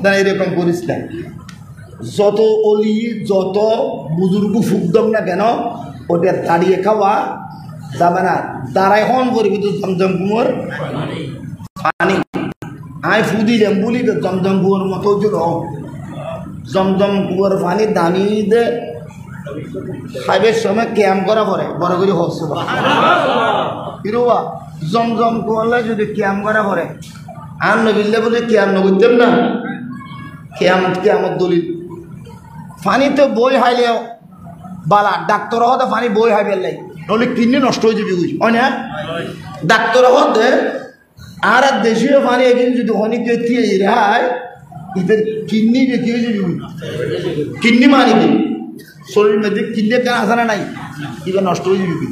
না এরকম করিস না যত অলি যত বুজুর্গ ফুকদম না কেন ওটা দাঁড়িয়ে খাওয়া যাবে না দাঁড়াই হন করবি তো জমজম কুয়োর পানি আয় ফু দিলাম বলি জমজম কুয়োর মতো জমজম কুয়োর পানি দামি দে খাইবের সময় ক্যাম্প করা পরে বড় করে হচ্ছে কিরবা জমজম করলে যদি ক্যাম্প করা পরে আর নবিল্লে বলে ক্যাম্প নগরতাম না ক্যামত দলিল পানিতে বই হাইলেও বালা ডাক্তার হতে পানি বই হাই ফেললে নলে কিডনি নষ্ট হয়ে যাবে বুঝি হয় না ডাক্তার হতে আর দেশীয় পানি একদিন যদি অনেকে দিয়ে রেহাই এদের কিডনি কি হয়ে যাবে কিডনি মানি কি শরীরের মধ্যে কিডনি কেন আসে না নাই এবার নষ্ট হয়ে যাবে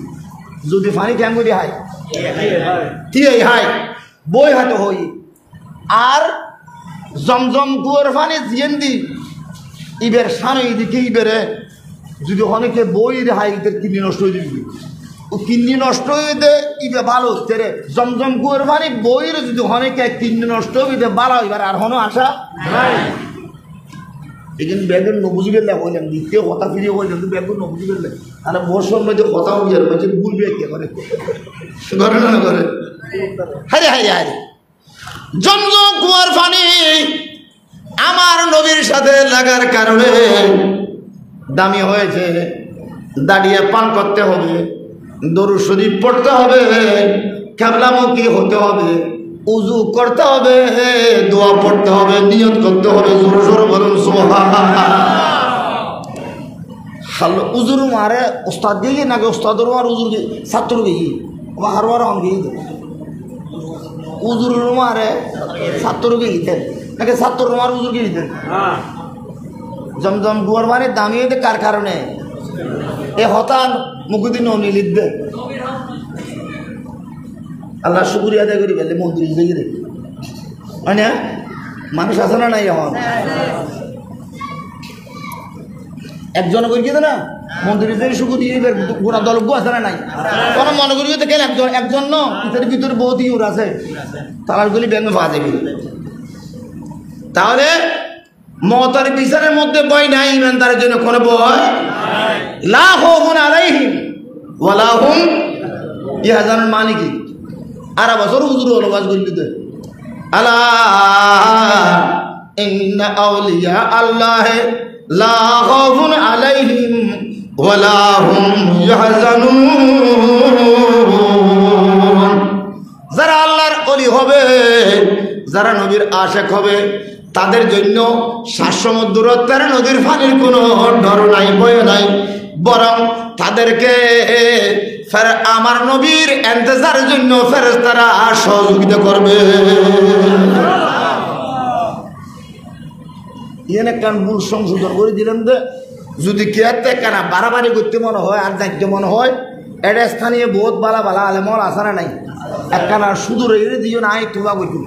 যদি পানি কেন করে হাই দিয়ে হাই বই হাতে হই আর জমজম কুয়ার পানি জিয়েন দি ইবের সামনে এদিকে ইবেরে যদি অনেকে বই হাই এদের কিডনি নষ্ট হয়ে যাবে ও কিডনি নষ্ট হয়ে দে ইবে ভালো হচ্ছে রে জমজম কুয়ার পানি বইয়ের যদি অনেকে কিডনি নষ্ট হয়ে ভালো এবার আর হনো আশা নাই এই জন্য ব্যাগের নবুঝি গেলে হইলাম দ্বিতীয় কথা ফিরিয়ে হইলাম তো ব্যাগের নবুঝি গেলে আর বর্ষর মধ্যে কথা হয়ে যাবে বলছে ভুলবে কে করে ঘরে না করে হারে হারে হারে জমজম কুয়ার পানি আমার নবীর সাথে লাগার কারণে দামি হয়েছে দাঁড়িয়ে পান করতে হবে দরুদ শরীফ পড়তে হবে কিবলামুখী হতে হবে উযু করতে হবে দোয়া পড়তে হবে নিয়ত করতে হবে জোরে জোরে বলুন সুবহানাল্লাহ হালো উজুর মারে উস্তাদ গিয়ে নাকি উস্তাদর মার উজুর ছাত্র গিয়ে বাহারবার অন গিয়ে উজুর মারে ছাত্র গিয়ে নাকি ছাত্র মার উজুর গিয়ে দিতেন জমজম গুয়ার মানে দামিয়ে দে কার কারণে এ হতান মুকুদিন অনিলিদ দে আল্লাহ শুকরিয়া আদায় করি বলে মন্দির যাই রে মানে মানুষ আছে না নাই এখন একজন করি কিন্তু না মন্দিরে যাই শুকুর দিয়ে গোড়া দলজ্ঞ আছে না নাই কোনো মনে করি তো কেন একজন ন এটার ভিতরে বহুত ইউর আছে তালারগুলি ব্যাংকে পাওয়া যাবে তাহলে মতার বিচারের মধ্যে ভয় নাই ইমানদারের জন্য কোনো ভয় লা খাউফুন আলাইহিম ওয়ালা হুম ইয়াহজানুন মানে কি আর বছর হুজুর হলো বাজ করি দিতে আলা ইন্না আউলিয়া আল্লাহ লা খাউফুন আলাইহিম ওয়ালা হুম ইয়াহজানুন যারা আল্লাহর ওলি হবে যারা নবীর আশিক হবে তাদের জন্য 700 দূরত্বের নদীর পানির কোনো ডর নাই ভয় নাই বরং তাদেরকে আমার নবীর ইন্তজারের জন্য ফেরেশতারা সহযোগিতা করবে এনে কান ভুল সংশোধন করে দিলেন যে যদি কেয়াতে কেনা বাড়াবাড়ি করতে মনে হয় আর দায়িত্ব মনে হয় এটা স্থানীয় বহুত বালা বালা আলেমল আসারা নাই একখানা সুদূর এড়ে দিও না তোবা বইতুন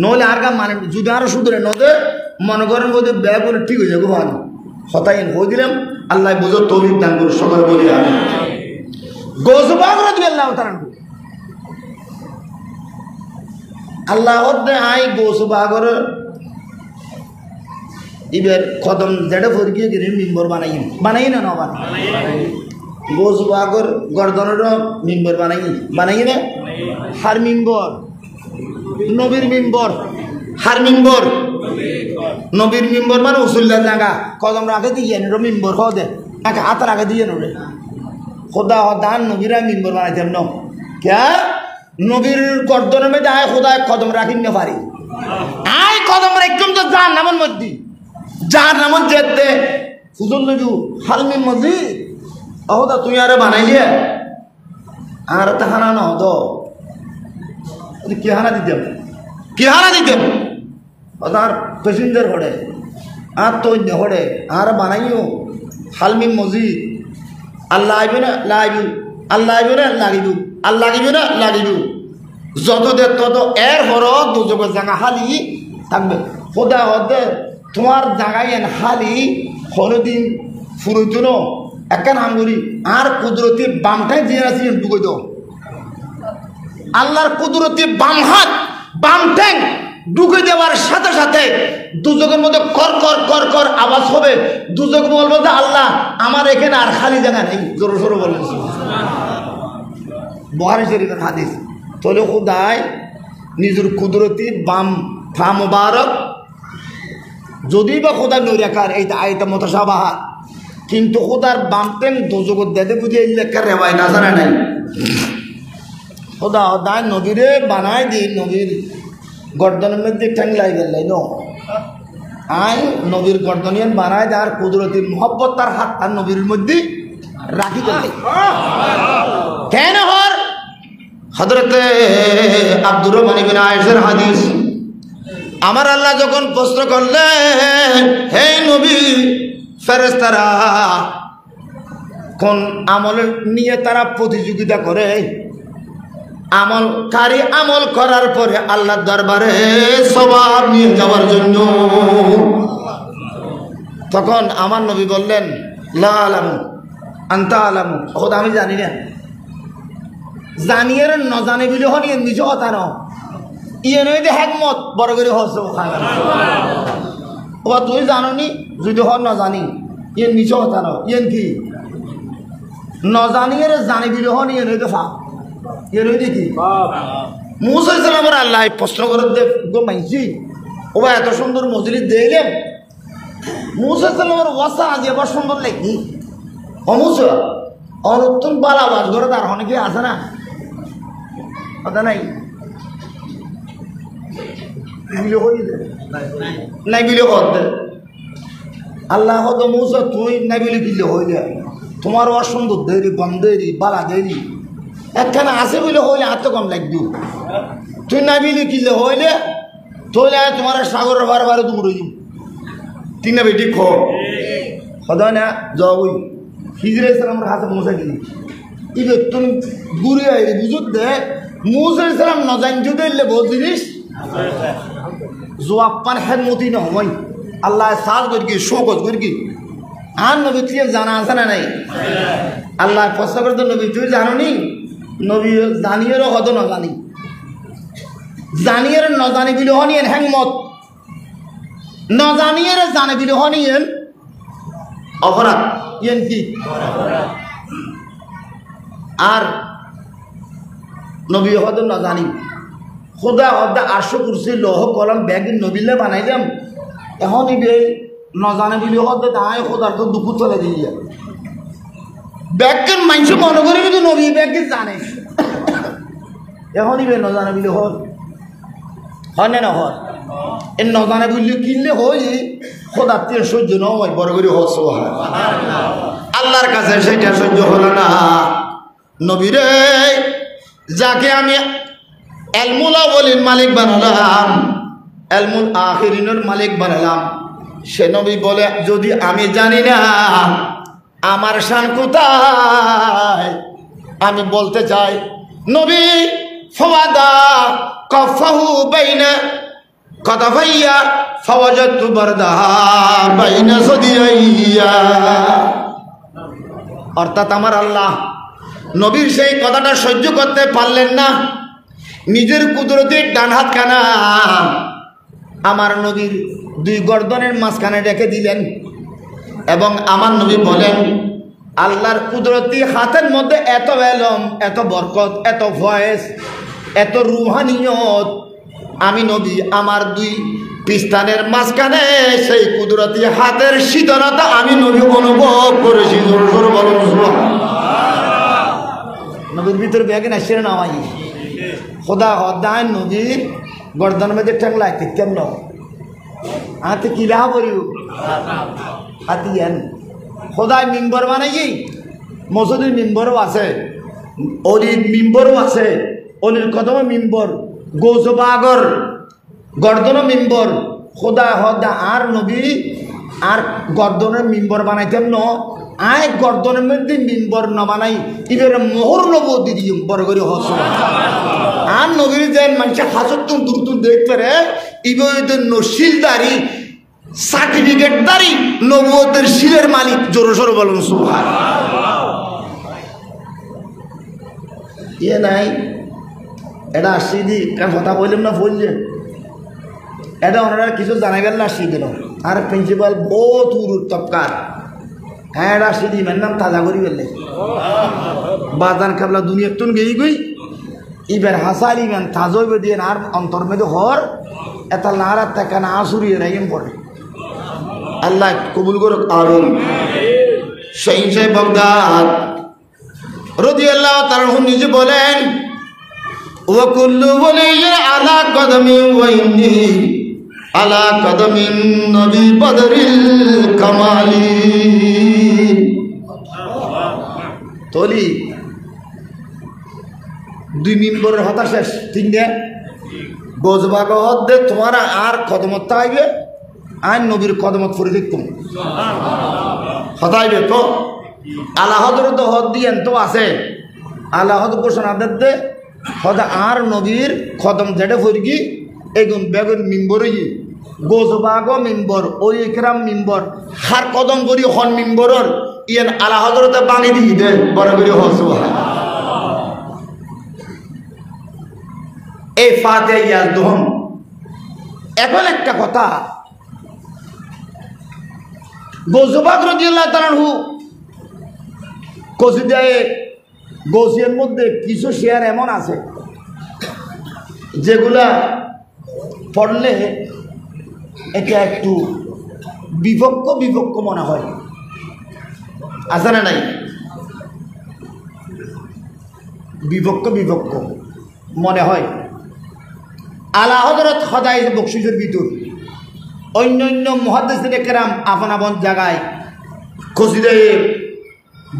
নহলে আর কাম মানে যদি আরো সুদূরে নদে মনে করেন বোধ ব্যয় করে ঠিক হয়ে যাবো ভালো হতাই হয়ে দিলাম আল্লাহ বোঝো তৌফিক দান করে সকলে বলি আমি গোসবাগর দিয়ে আল্লাহ তারান আল্লাহ আই গোসবাগর এবার কদম যেটা ফরকিয়ে গেলে মিম্বর বানাই না বানাই গোসবাগর গর্দনের মিম্বর বানাই না হার মিম্বর নবীর মিম্বর হার মিম্বর নবীর মিম্বর মানে উসুল্লার জায়গা কদম রাখে দিয়ে নো মিম্বর খ দে হাত রাখে দিয়ে নো রে খোদা হদান নবীরা মিম্বর বানাইতেন ন কে নবীর গর্দনের মধ্যে আয় খোদায় কদম রাখিন না পারি আয় কদম একদম তো যার নামের মধ্যে যার নামত যেতে হুজুর নবী হালমি মজি অহদা তুই আরে বানাইলে আর তাহানা ন হতো কেহানা দিতাম আর প্যাসেঞ্জার হড়ে আর তৈন্য হড়ে আর বানাইও হালমি মজি আল্লাহ আইবে না লাইবু আল্লাহ আইবে না লাগিবু আল্লাহ লাগিবে না লাগিবু যত দে তত এর হর দুজকের জায়গা হালি থাকবে খোদা হতে তোমার জায়গায় এন হালি হলদিন ফুরইতো ন একান হাঙ্গুরি আর কুদরতি বামটাই দিয়ে আছি ঢুকে দাও আল্লাহর কুদরতি বাম হাত বাম ঠ্যাং ঢুকে দেওয়ার সাথে সাথে দুজকের মধ্যে কর কর কর কর আওয়াজ হবে দুজক বলবো যে আল্লাহ আমার এখানে আর খালি জায়গা নেই জোরে জোরে বলেন বুখারী শরীফের হাদিস তাহলে খুদাই নিজের কুদরতি বাম ফা মুবারক যদি বা খোদা নৈরাকার এইটা আইটা মতসাবাহা কিন্তু খোদার বাম ঠ্যাং দুজকের দেদে বুঝে এই লেখার রেওয়াই না জানা নাই খোদা হদায় নবীরে বানায় দিই নবীর গর্দনের মধ্যে ঠ্যাং লাই গেল ন আই নবীর গর্দনিয়ান বানায় দেয় আর কুদরতি মোহব্বত তার হাত তার নবীর মধ্যে রাখি গেল কেন হর হযরতে আব্দুর রহমান ইবনে আয়েশার হাদিস আমার আল্লাহ যখন প্রশ্ন করলেন হে নবী ফেরেশতারা কোন আমল নিয়ে তারা প্রতিযোগিতা করে আমলকারী আমল করার পরে আল্লাহর দরবারে সওয়াব নিয়ে যাওয়ার জন্য তখন আমার নবী বললেন লা আলামু আনতা আলামু খোদা আমি জানি না জানিয়ে ন জানি বলে হন ইয়ে নিজ কথা ন ইয়ে নয় দে হেকমত বড় করে হস ও তুই জানো নি যদি হন ন জানি ইয়ে নিজ কথা ন ইয়ে কি ন জানিয়ে জানি বলে হন ইয়ে নয় দে ফা দেখি মুসা ইসলামের আল্লাহ প্রশ্ন করে মাইছি ও এত সুন্দর মজলিস দিলেন মুসা ইসলামের ওয়াসা আজ এবার সুন্দর লাগি অমুসা অনতুন বালা বাজ করে তার অনেকে আছে না কথা নাই নাই বিলে করতে আল্লাহ হত মুসা তুই নাই বিলে বিলে হয়ে যায় তোমার অসুন্দর দেরি গন্ধেরি বালা দেরি একখানে আছে বলে হইলে আর তো কম লাগবে তুই না বিলে কিলে হইলে তোলে তোমার সাগরের বারে বারে দূর হয়ে তিন বেটি খো সদা না যাবই হিজরে ইসলামের হাতে মুসা দিলি ইবে তুমি ঘুরে আইলে বুঝুত দে মুসা ইসলাম নজাইন দিলে বহু জিনিস জোয়াপ্পান হেদমতি নহয় আল্লাহ সাজ করি শোকত করি আর নবী তুই জানা আছে না নাই আল্লাহ প্রশ্ন করতো নবী তুই জানো নি নবী জানিয়েরও হতো না জানি জানিয়ের ন জানি বিলে হনিয়েন হ্যাংমত ন জানিয়ের জানে বিলে হনিয়েন অপরাধ ইয়েন কি আর নবী হতো না জানি খোদা হদা 800 কুরসি লৌহ কলম ব্যাগ নবীলে বানাই দাম এখন ইবে ন জানে বিলে হতে তাই খোদার তো দুঃখ চলে দিয়ে ব্যাগকে মানুষ মনে করি কিন্তু নবী ব্যাগকে জানে এখনই বে নজানে বলে হল হয় না হল এর নজানে বললে কিনলে হই খোদার তীর সহ্য নয় বড় করে হস আল্লাহর কাছে সেটা সহ্য হলো না নবীরে যাকে আমি এলমুল আউয়ালিন মালিক বানালাম এলমুল আখিরিনের মালিক বানালাম সে নবী বলে যদি আমি জানি না আমার শান কোথায় আমি বলতে চাই নবী ফাওয়াদা কাফাহু বাইনা কাদাফাইয়া ফাওয়াজাতু বারদাহা বাইনা সাদিয়াইয়া অর্থাৎ আমার আল্লাহ নবীর সেই কথাটা সহ্য করতে পারলেন না নিজের কুদরতের ডান হাত খানা আমার নবীর দুই গর্দনের মাঝখানে রেখে দিলেন এবং আমার নবী বলেন আল্লাহর কুদরতি হাতের মধ্যে এত এলম এত বরকত এত ভয়েস এত রুহানিয়ত আমি নবী আমার দুই পিস্তানের মাঝখানে সেই কুদরতি হাতের শীতলতা আমি নবী অনুভব করেছি নবীর ভিতরে ব্যাগে না সেরে নামাই খোদা হদায় নবীর গর্দন মধ্যে ঠেংলাই কেমন হাতে কিলা করিও হাতিয়ান খোদায় মিম্বর বানাই মসজিদের মিম্বরও আছে অলির মিম্বরও আছে অলির কদম মিম্বর গৌসবাগর গর্দন মিম্বর খোদা হদা আর নবী আর গর্দনের মিম্বর বানাইতেন ন আয় গর্দনের মধ্যে মিম্বর না বানাই এবারে মোহর নবী দিম বড় করে হস আর নবীর যে মানুষ হাজতুন দুরতুন দেখতে রে ইবদের নশিলদারি সার্টিফিকেটদারি নবুয়তের শিলের মালিক জোরে সোরে বলুন সুবহানাল্লাহ। ইয়ে নাই এটা আসছি দি কারণ কথা বললাম না বললে এটা ওনারা কিছু জানাবেন না আসছি দিল আর প্রিন্সিপাল বহুত উরুর তপকার হ্যাঁ এটা আসছি দি মের নাম তাজা করি বললে বাজান কাবলা দুনিয়ার তুন গেই গই ইবার হাসার ইমান তাজই দিয়ে আর অন্তর মেদে হর এটা নারার টাকা না আসুরিয়ে রাইম পড়ে আল্লাহ কবুল করুক আমিন। শাইখ সাহেব বাগদাদ রাদিয়াল্লাহু তাআলা নিজে বলেন ওয়া কুল্লু ওয়ালিয়্যিন আলা কদমি ওয়া ইন্নী আলা কদমিন নবী বদরিল কামালি। তলি দুই মিম্বরের হতা শেষ ঠিক না গোজবাগ হদ্দে তোমার আর কদমত আইবে আর নবীর কদমত ফুরে দেখতুম হতাইবে তো আল্লাহ হজরত হদ দিয়েন তো আছে আল্লাহ হদ ঘোষণা দে হদা আর নবীর কদম যেটা ফুরগি এগুন বেগুন মিম্বর গোজবাগ মিম্বর ওই একরাম মিম্বর হার কদম করি হন মিম্বরর ইয়েন আল্লাহ হজরতে বাঙি দিয়ে দে বড় করে হসুয়া এই ফাতে ইয়াল দোহম। এখন একটা কথা গোজবাগ রাদিয়াল্লাহু তাআলা আনহু কসিদায়ে গৌসিয়ার মধ্যে কিছু শেয়ার এমন আছে যেগুলা পড়লে এটা একটু বিভক্ত বিভক্ত মনে হয় আছে না নাই বিভক্ত বিভক্ত মনে হয়। আলা হযরত খোদাই বকশিসের ভিতর অন্য অন্য মুহাদ্দিসিনে কেরাম আপন আপন জায়গায় কসিদায়ে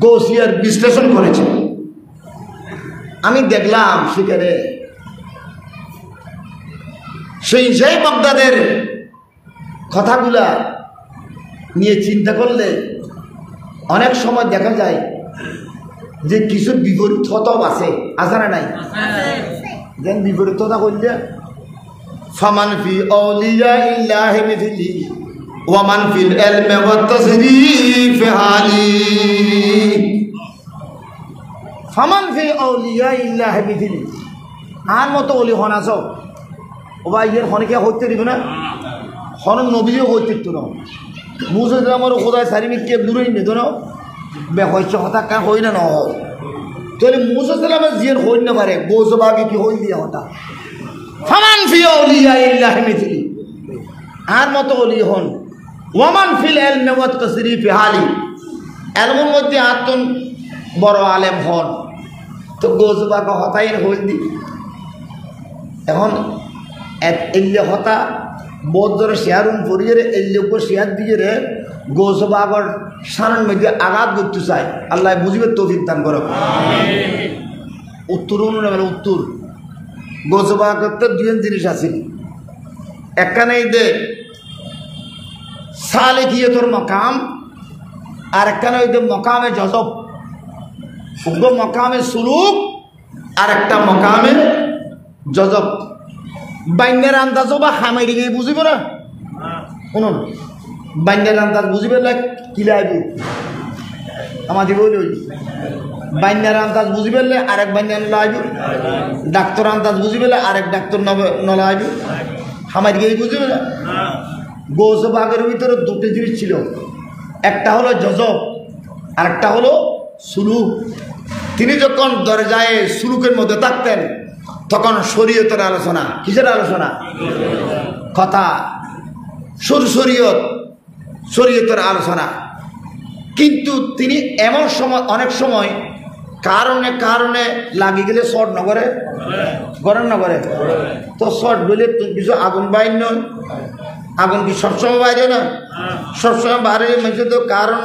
গৌসিয়ার বিশ্লেষণ করেছে। আমি দেখলাম সেখানে সেই বাগদাদের কথাগুলা নিয়ে চিন্তা করলে অনেক সময় দেখা যায় যে কিছু বিপরীততাও আছে না নাই যেন বিপরীততা করলে ফামান ফি আউলিয়া ইল্লাহি মিথলি ওয়া মান ফিল ইলমি ওয়াত তাসরিফ হালি ফামান ফি আউলিয়া ইল্লাহি মিথলি আর মতো ওলি হন আছো ও ভাই এর হনকে হইতে দিবে না হন নবীও হইতে তো না মুছে আমার খোদায় সারিমি কে দূরেই নিত না বে হইছে হতা কার হই না হয় তাহলে মুসা সালামের জিয়ার হই না পারে গোজবাগে কি হই দিয়া হতা ফামান ফি আউলিয়া ইল্লাহি মিথলি আর মতো ওলি হন ওয়ামান ফিল ইলমি ওয়াত তাসরিফ হালি ইলমের মধ্যে আতন বড় আলেম হন তো গোজবাগ হতাই হই দি এখন এল্লে হতা বহুত ধরে শেয়ারুন পড়িয়ে এল্লে উপর শেয়ার দিয়ে রে গোজবাগর সারার মধ্যে আঘাত করতে চায় আল্লাহ বুঝবে তৌফিক দান করো উত্তর উত্তর গোজবাগতে দুই জিনিস আছে একখানে দে সালেকিয়তর মকাম আর একখানে ওই মকামে জজব উগ্র মকামে সুলুক আর একটা মকামে জজব বাইনের আন্দাজ বা হামাই দিকে বুঝিব না শুনুন বাইনের আন্দাজ বুঝিবে কি লাগবে আমাদের বলি বাইনের আন্দাজ বুঝি পেলে আরেক বাইনার লাগবে ডাক্তার আন্দাজ বুঝি পেলে আরেক ডাক্তার নলাইবে হামাই দিকে বুঝিবে না গোজবাগের ভিতরে দুটো জিনিস ছিল একটা হলো জজব আর একটা হলো সুলুক। তিনি যখন দরজায় সুলুকের মধ্যে থাকতেন তখন শরীয়তের আলোচনা কিসের আলোচনা কথা শরীয়তের আলোচনা কিন্তু তিনি এমন সময় অনেক সময় কারণে কারণে লাগি গেলে শর্ট নগরে গরম নগরে তো শর্ট বলে কিছু আগুন বাইর নয় আগুন কি সবসময় বাইরে না সবসময় বাইরে মানুষের তো কারণ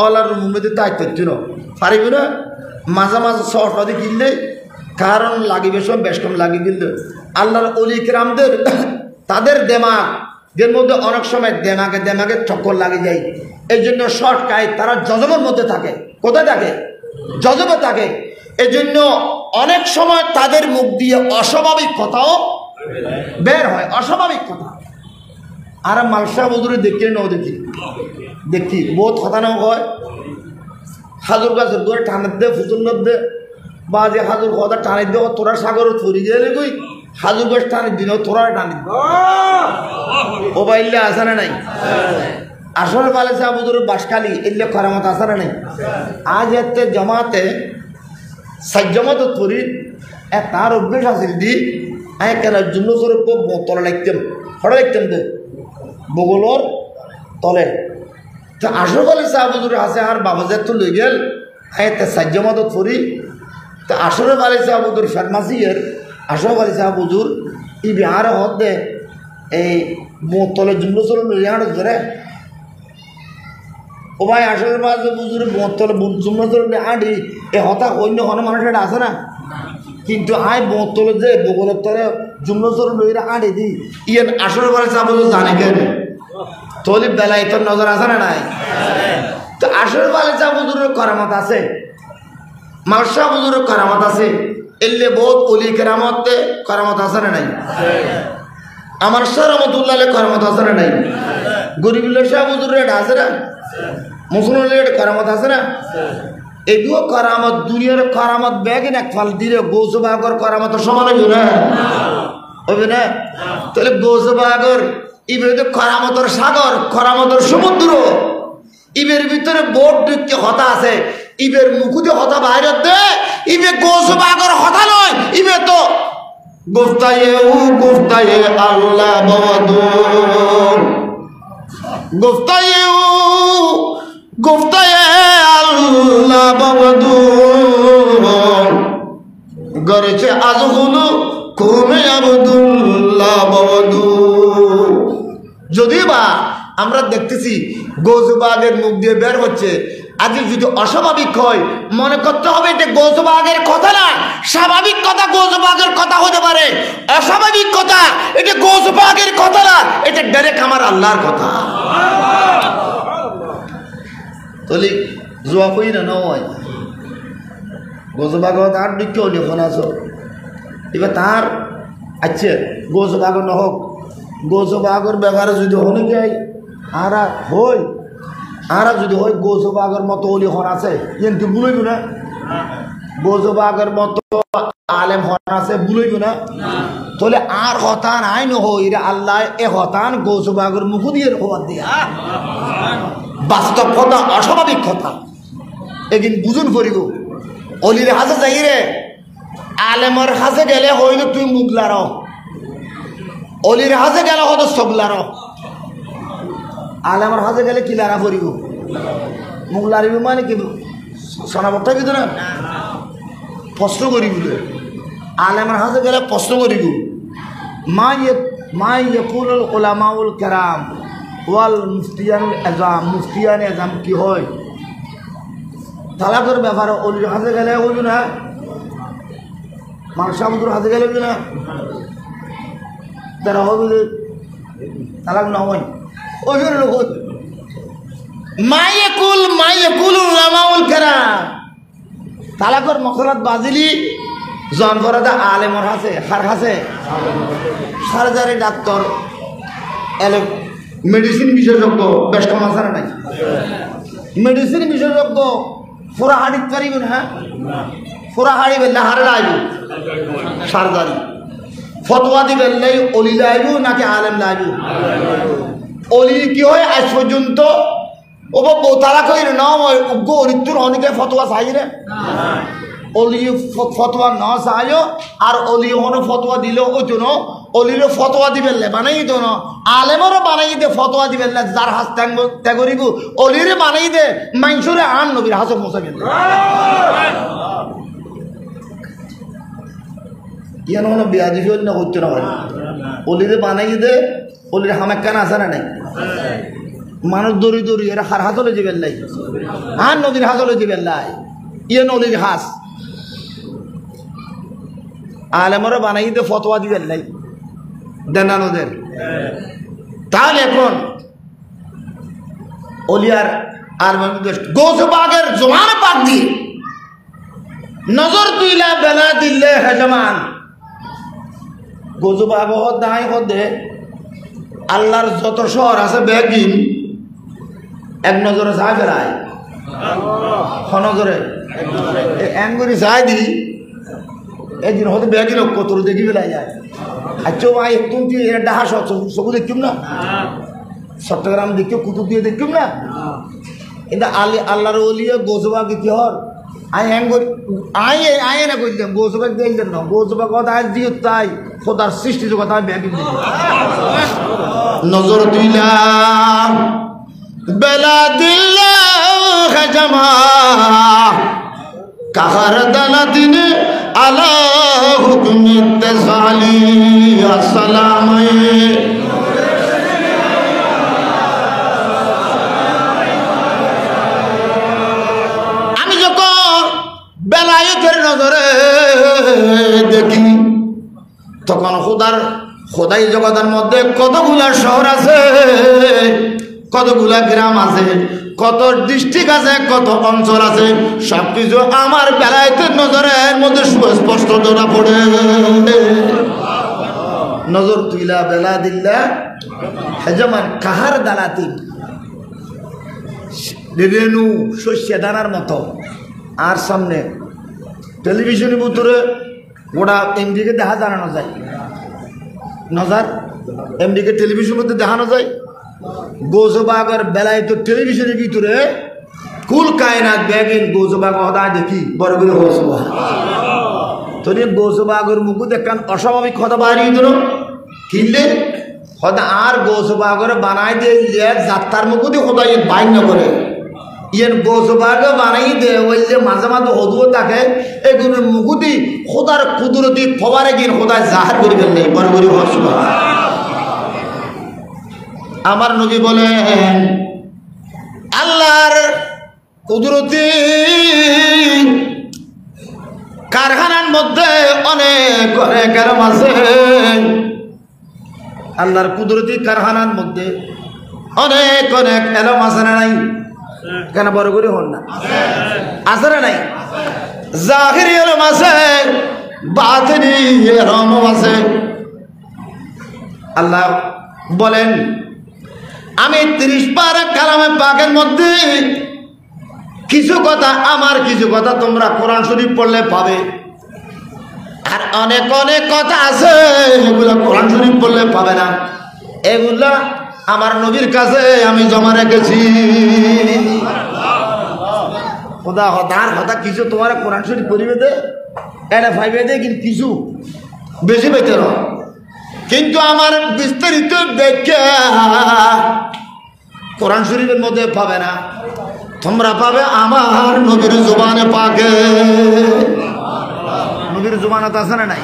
অলার মুম্বাইতে দায়িত্ব ছিল পারিব না মাঝে মাঝে শর্ট হতে কিনলে কারণ লাগিবে সব বেশ কম লাগি কিন্তু আল্লাহর অলি কিরামদের তাদের দেমাগের মধ্যে অনেক সময় দেমাগে চক্কর লাগে যায় এই জন্য শর্টকাট তারা জজবের মধ্যে থাকে। কোথায় থাকে? জজবে থাকে। এই জন্য অনেক সময় তাদের মুখ দিয়ে অস্বাভাবিক কথাও বের হয়, অস্বাভাবিক কথা। আর মালসা বদুরে দেখি নাও দেখি বহুত কথা নাও হয়। হাজুর গাছের দূরে টানের দে ফুতুর দে বা যে হাজুর কথা টানের দে তোরা সাগর থরি গেলে কই হাজুর গাছ টানের দিন তোরা টানি ও বাইলে আসে না নাই? আসলে পালে সাবুদুর বাসকালি এলে করামত আসে না নাই? আজ এতে জমাতে সাজ্জমত থরি তার অভ্যেস আছিল দি কেন জুন্ন স্বরূপ তলে লাগতাম হঠাৎ লাগতাম দে বগলর তলে। তো আসল পালে সাবুদুর আছে আর বাবা যে তো লই গেল সাজ্জমত থরি। তো আসলে পালে সাবুদুর ফার্মাসিয়ের আসল পালে সাবুদুর ই বিহার হত দে এই তলে জুন্ন স্বরূপ লই আনো ধরে ও ভাই আসলে পাশে বুঝুরে বোতলে জুম্মতলে আডি এ হতা অন্য কোনো মানুষের আছে না। কিন্তু আয় বোতলে যে বগলের তলে জুম্মতলে লইরা আডি দি ইয়েন আসলে পালে সাবুদুর জানে কেন তলি বেলায় তোর নজর আছে না নাই? তো আসলে পালে সাবুদুরের করামত আছে, মালসা বুজুরের করামত আছে, এলে বহুত অলি কেরামত করামত আছে না নাই? আমার শাহ রহমতুল্লাহ করামত আছে না নাই? গরিবুল্লাহ শাহ বুজুরের আছে না? মুসলমানের করামত আছে না? এগুলো করামত দুনিয়ার করামত ব্যাগ এক ফাল দিলে গৌসবাগর করামত সমান হইব না? হবে না? তাহলে গৌসবাগর ইবের করামতর সাগর, করামতর সমুদ্র, ইবের ভিতরে বোট ঢুকতে হতা আছে, ইবের মুখুতে হতা বাইরে দে, ইবে গৌসবাগর হতা নয়, ইবে তো গুফতায়ে আল্লাহ বাবাদুর, গুফতায়ে আল্লাহ বাবাদুর, গরেছে আজ হলো কমে আবদুল্লাহ বাবাদুর। যদি বা আমরা দেখতেছি গৌসবাগের মুখ দিয়ে বের হচ্ছে, আজ যদি অস্বাভাবিক হয় মনে করতে হবে এটা গৌসবাগের কথা না, স্বাভাবিক কথা গৌসবাগের কথা হতে পারে, অস্বাভাবিক কথা এটা গৌসবাগের কথা না, এটা ডাইরেক্ট আমার আল্লাহর কথা। তলি জোয়া কই না নয় গৌসবাগ তার দিকে লিখন আছো এবার তার আচ্ছা গৌসবাগর নহক গৌসবাগর ব্যবহারে যদি হনে যাই আর যদি হয় গৌসবাগর মতো অলি হন আছে কিন্তু বুঝইব না, গৌসবাগর মতো আলেম হন আছে বুঝইব না, তাহলে আর হতান আই নহই রে আল্লাহ এ হতান গৌসবাগর মুখ দিয়ে খবর দিয়া বাস্তব কথা, অস্বাভাবিক কথা এদিন বুঝুন করিব। অলির হাজে যাই রে আলেমর হাজে গেলে হইল তুই মুগলার, অলির হাজে গেলে হতো সবলার, আলেমর হাজে গেলে কি লারা করিব মুগলারিব মানে কি শোনাবটা কিন্তু না প্রশ্ন করিব, আলেমর হাজে গেলে প্রশ্ন করিব। মা ইয়াকুলুল উলামাউল কেরাম ওয়াল মুফতিয়ানুল আজম, মুফতিয়ান আজম কি হয় তালাকের ব্যাপারে অলির হাতে গেলে হইব না, মালসামুদ্র হাতে গেলে হইব না, তারা হবে তালাক না হয় ওই জন্য লোক মাইয়াকুল উলামাউল কেরাম তালাকের মশলাত বাজিলি জন করা দা আলেমর হাসে হার হাসে সার্জারি ডাক্তার এলে মেডিসিন বিশেষজ্ঞ বেশ কম আছে না নাই? মেডিসিন বিশেষজ্ঞ ফোরা হাড়ি পারিব না, ফোরা হাড়ি বেললে হারে আইব সার্জারি ফতোয়া দিবেন অলি লাইব নাকি আলেম লাইব? অলি কি হয় আজ পর্যন্ত ও তারা কই না অলিতুর অনেকে ফতোয়া চাই রে, অলি ফতোয়া ন চাইও আর অলি হনো ফতোয়া দিল ওই জন্য অলিরও ফতোয়া দিবেন বানাই তো না, আলেমরও বানাই দে ফতোয়া দিবেন না, যার হাত ত্যাগ করিব অলিরে বানাই দে মাইনসরে আন নবীর হাসে মোসাবেন ইয়ান কোনো বিয়া দিস না করতে না হয়, অলিরে বানাই দে অলির হামেকান আছে না নাই? মানুষ দৌড়ি দৌড়ি এরা হার হাতলে যাবেন লাই, আন নদীর হাতলে যাবেন লাই, ইয়ান অলির হাস আলেমরা বানাই দে ফতোয়া দিবেন লাই দেন ওদের। তাহলে এখন অলিয়ার আর গোসবাগের জমান পাক দিয়ে নজর তুইলা বেলা দিলে হেজমান গোসবাগ দাই হদে আল্লাহর যত শহর আছে বেগিন এক নজরে চাই বেড়ায় নজরে এঙ্গুরি চাই দি একদিন হয়তো বেগিন কতর দেখি বেলায় যায় আচ্ছা ভাই তুমি ডাহা চকু দেখিম না চট্টগ্রাম দেখিও কুতুব দিয়ে দেখিম না কিন্তু আল্লাহর ওলিয়ে গোসবাগ কি হর আই এঙ্গুরি আই না কইলাম গোসবাগ দেখলেন না গোসবাগ কথা দিও তাই খোদার সৃষ্টি কথা বেগিন নজর দিলাম বেলা দিল্লাহ জামা কাহার দানা দিনে আলা হুকমিতে সালি আসসালাম আমি যখন বেলায়েতের নজরে দেখি তখন খোদাই জগতের মধ্যে কতগুলা শহর আছে, কতগুলা গ্রাম আছে, কত ডিস্ট্রিক্ট আছে, কত অঞ্চল আছে, সবকিছু আমার বেলায়েতের নজরের মধ্যে সুস্পষ্ট ধরা পড়ে। নজর তুইলা বেলা দিল্লা হেজমান কাহার দালাতি রেনু শস্য দানার মতো। আর সামনে টেলিভিশনের ভিতরে ওটা এমডিকে দেখা জানানো যায়, নজার এমডিকে টেলিভিশনের মধ্যে দেখানো যায়। গোসবাগের বেলায় তো টেলিভিশনের ভিতরে কুল কায়নাত বেগিন গোসবাগ হদায় দেখি বড় করে হসবা তোর গোসবাগের মুখ দেখান অস্বাভাবিক কথা বাড়িয়ে দিল কিনলে হদা আর গোসবাগের বানাই দিয়ে যাত্রার মুখ দিয়ে হদাই বাইন্য করে ইয়ের গোসবাগে বানাই দে ওই যে মাঝে মাঝে হদুও থাকে এগুলোর মুকুদি খোদার কুদরতি ফবারে গিয়ে খোদায় জাহার করে ফেললে বড় করে হসবা। আমার নবী বলেন আল্লাহর কুদরতি কারখানার মধ্যে অনেক অনেক এরম আছে, আল্লাহর কুদরতি কারখানার মধ্যে অনেক অনেক এলম আছে না নাই? কেন বড় করে হন না? আছে না নাই? জাহিরি এলম আছে, বাতিনি এলম আছে। আল্লাহ বলেন আমি 30 পারা কালামে পাকের মধ্যে কিছু কথা, আমার কিছু কথা তোমরা কোরআন শরীফ পড়লে পাবে, আর অনেক অনেক কথা আছে এগুলো কোরআন শরীফ পড়লে পাবে না। এগুলা আমার নবীর কাছে আমি জমা রেখেছি। খোদা হতার কথা কিছু তোমার কোরআন শরীফ পড়িবে দে এটা ভাইবে দে, কিন্তু কিছু বেশি বেঁচে না, কিন্তু আমার বিস্তারিত ব্যাখ্যা কোরআন শরীফের মধ্যে পাবে না, তোমরা পাবে আমার নবীর জবানে পাকে। নবীর জবানত আছে না নাই?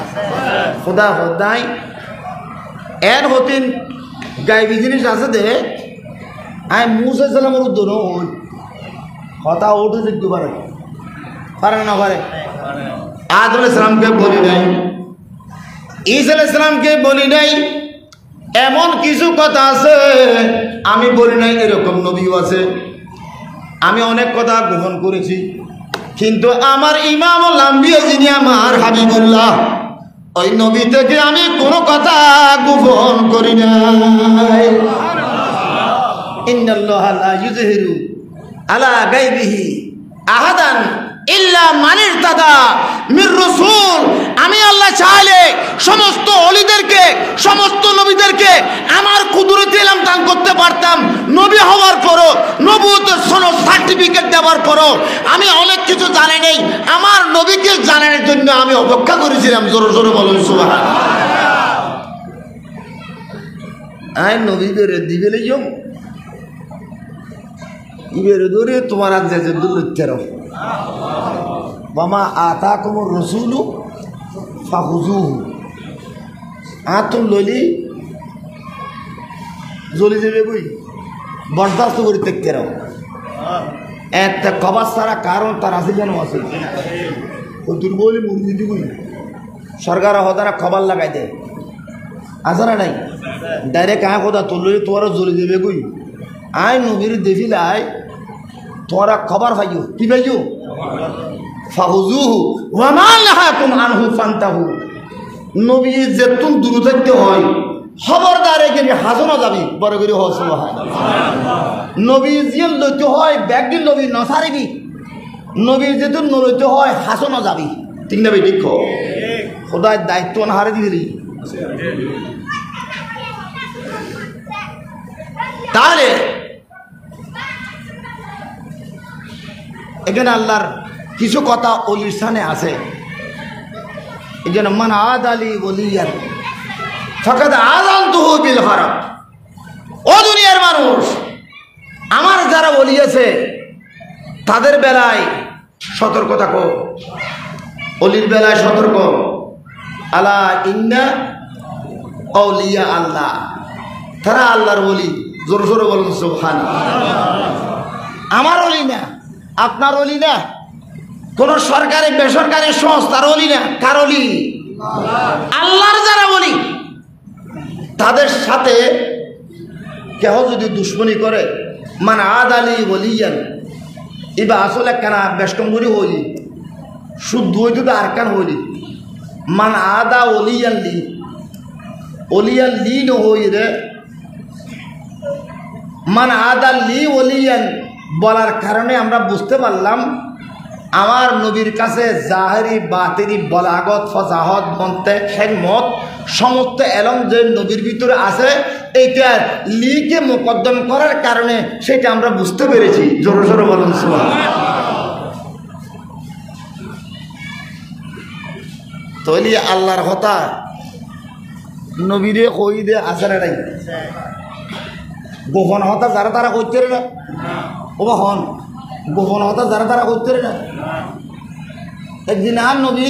খোদা হদাই এর হতিন গাইবি জিনিস আছে দে আই মুসা সালামের উদ্যোগ ওই কথা ওঠে দেখতে পারে না পারে। আদম আলাইহিস সালামকে বলি নাই, ঈসা আলাইহিস সালামকে বলি নাই, এমন কিছু কথা আছে আমি বলি নাই, এরকম নবীও আছে। আমি অনেক কথা গ্রহণ করেছি, কিন্তু আমার ইমামুল আম্বিয়া যিনি আমার হাবিবুল্লাহ ওই নবী থেকে আমি কোনো কথা গোপন করি নাই। ইন্নাল্লাহা লা ইউযহিরু আলা গায়বিহি আহাদান ইল্লা মান ইরতাদা মির রাসূল। আমি আল্লাহ চাইলে সমস্ত ওলিদেরকে, সমস্ত নবীদেরকে আমার কুদরতি ইলম দান করতে পারতাম। নবী হওয়ার পরও, নবুয়তের সনদ সার্টিফিকেট দেওয়ার পরও আমি অনেক কিছু জানি নাই। আমার নবীকে জানানোর জন্য আমি অপেক্ষা করেছিলাম। জোরে জোরে বলুন সুবহানাল্লাহ। আই নবী বেরে দিবে লইও ইবেরে দরে তোমার আজ যে দুলতে রও বামা আতাকুমুর রাসূলু ফাখুযুহু। আতুন লইলি জ্বলি যাবে বই, বরদাস্ত করে দেখতে রাও। একটা কবাস ছাড়া কারণ তার আছে যেন আছে ও দুর্বলী মুরগি দিবই সরকার হতারা খবর লাগাই দেয়, আছে না নাই? ডাইরেক্ট আঁ কথা তোর লইলে তোমারও জ্বলি যাবে বই, আই নবীর দেখিলাই তোরা খবর পাইও কি পাইও ফাহুজুহু ওয়া মা নাহাকুম আনহু ফান্তাহু নবী যেতুন দূর থাকতে হয় খবরদার এখানে হাজনা যাবি বড় করে হস নবী যে লইতে হয় ব্যাগটি নবী নসারিবি নবী যেতুন নলইতে হয় হাসনা যাবি ঠিক না ঠিক খোদার দায়িত্ব না হারে দিলি তাহলে এখানে আল্লাহর কিছু কথা অলির সানে আছে এই জন্য মান আদ আলী ওলিয়ান ফাকাদ আযানতুহু বিল হারাম। ও দুনিয়ার মানুষ, আমার যারা ওলি আছে তাদের বেলায় সতর্ক থাকো, অলির বেলায় সতর্ক। আলা ইন্না আউলিয়া আল্লাহ, তারা আল্লাহর ওলি। জোর জোরে বলুন সুবহানাল্লাহ। আমার ওলি না, আপনার ওলি না, কোন সরকারি বেসরকারি সংস্থার ওলি না। কার ওলি? আল্লাহর যারা ওলি তাদের সাথে কেহ যদি দুশ্মনী করে, মান আদ আলী ওলিয়ান, এবার আসলে কেনা বেষ্টমরি হইলি শুদ্ধ হইতে তো আর কান হইলি। মান আদা ওলিয়ান লি, ওলিয়ান লি নহই রে। মান আদা লি ওলিয়ান বলার কারণে আমরা বুঝতে পারলাম আমার নবীর কাছে জাহেরি বাতিনি বলাগত ফজাহত মন্তে খেদমত সমস্ত এলম যে নবীর ভিতরে আছে, এইটা লিকে মোকদ্দম করার কারণে সেটা আমরা বুঝতে পেরেছি। জোরে জোরে বলুন সুবহানাল্লাহ। তৈলি আল্লাহর কথা নবীরে কই দে আসারে নাই, গোপন হতা যারা তারা করতে না ও হন, গোপন হতা যারা তারা করতে না। একদিন আর নবী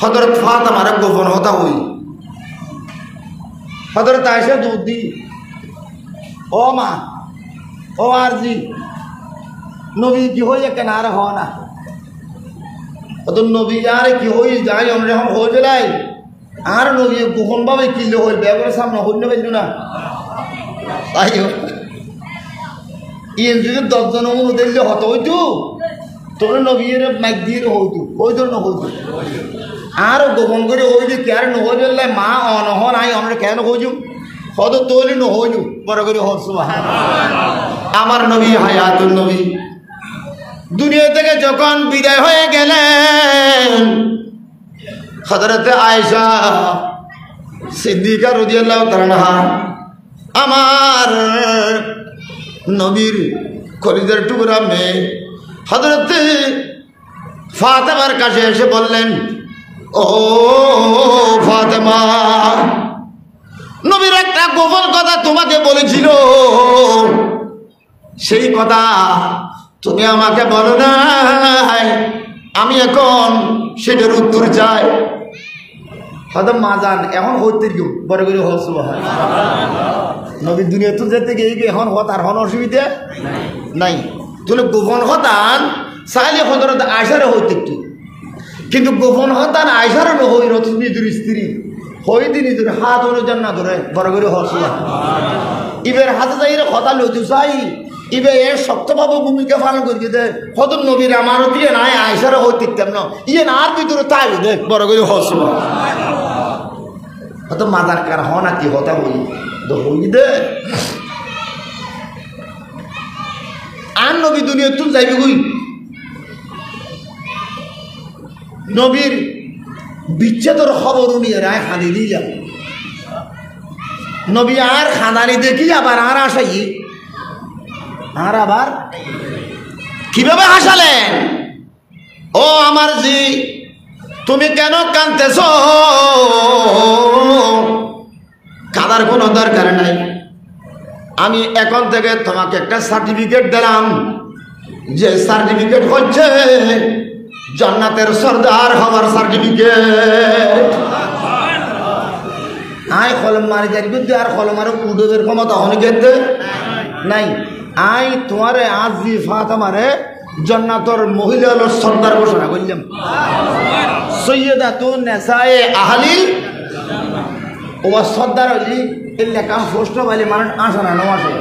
হযরত ফাতেমার গোপন হতা হই, হযরত আয়েশা দুধ দি, ও মা ও আর জি নবী কি হয়ে কেন আর হ না, অত নবী আর কি হই যাই আমরা এখন হয়ে গেলাই আর নবী গোপন ভাবে কিনলে হইল ব্যবহারের সামনে হইল পাইল না। তাই ইয়ে যদি 10 জন দিলে হতো হইতো, তোর নবীর মাইক দিয়ে হইতো, হইতো না হইতো আর গোপন করে হইলে কেন নহইল মা অনহ নাই আমরা কেন হইজু হত তৈরি নহইজু বড় করে হস। আমার নবী হায়াতুন নবী দুনিয়া থেকে যখন বিদায় হয়ে গেলেন, হযরত আয়েশা সিদ্দিকা রাদিয়াল্লাহু তাআলা আমার নবীর কলিজার টুকরা মেয়ে হযরত ফাতেমার কাছে এসে বললেন, ও ফাতেমা, নবীর একটা গোপন কথা তোমাকে বলেছিল, সেই কথা তুমি আমাকে বলো না, আমি এখন সেটার উত্তর চাই। হয়তো মা যান এখন হইতে কেউ বড় করে হস নবীর দুনিয়া তো যেতে গিয়ে এখন হতার হন অসুবিধা নাই। তুমি গোপন হতান চাইলে হজরত আয়েশারে হইতে একটু, কিন্তু গোপন হতান আয়েশারও নহই রতনীদের স্ত্রী হইতে নিজের হাত অনুযান না ধরে বড় করে হস। ইবের হাতে যাই হতা লইতে চাই, ইবে এর শক্তভাবে ভূমিকা পালন করি দে হত নবীর আমারও দিয়ে নাই আয়েশারও হইতে না ইয়ে আর ভিতরে তাই দে বড় করে হস। হয়তো মাদার কার হ না কি হতা হই হই দে আর নবী দুনিয়া তুল যাইবি গুই নবীর বিচ্ছেদর খবর নিয়ে রায় খাদি দিলাম। নবী আর খাদানি দেখি আবার আর আসাই আর আবার কিভাবে হাসালেন, ও আমার জি তুমি কেন কাঁদতেছ? কাঁদার কোনো দরকার নাই, আমি এখন থেকে তোমাকে একটা সার্টিফিকেট দিলাম, যে সার্টিফিকেট হচ্ছে জান্নাতের সর্দার হওয়ার সার্টিফিকেট। আই কলম মারি যাই কিন্তু আর কলমার উডবের ক্ষমতা অনেকের নাই। আই তোমারে আজ জি ফাতেমারে জান্নাতের মহিলা হলো সর্দার ঘোষণা করলাম, সৈয়দাতুন নিসায়ে আহলিল ও সর্দার হলি এলে কাম পোস্ট পাইলে মানুষ আসে না আসে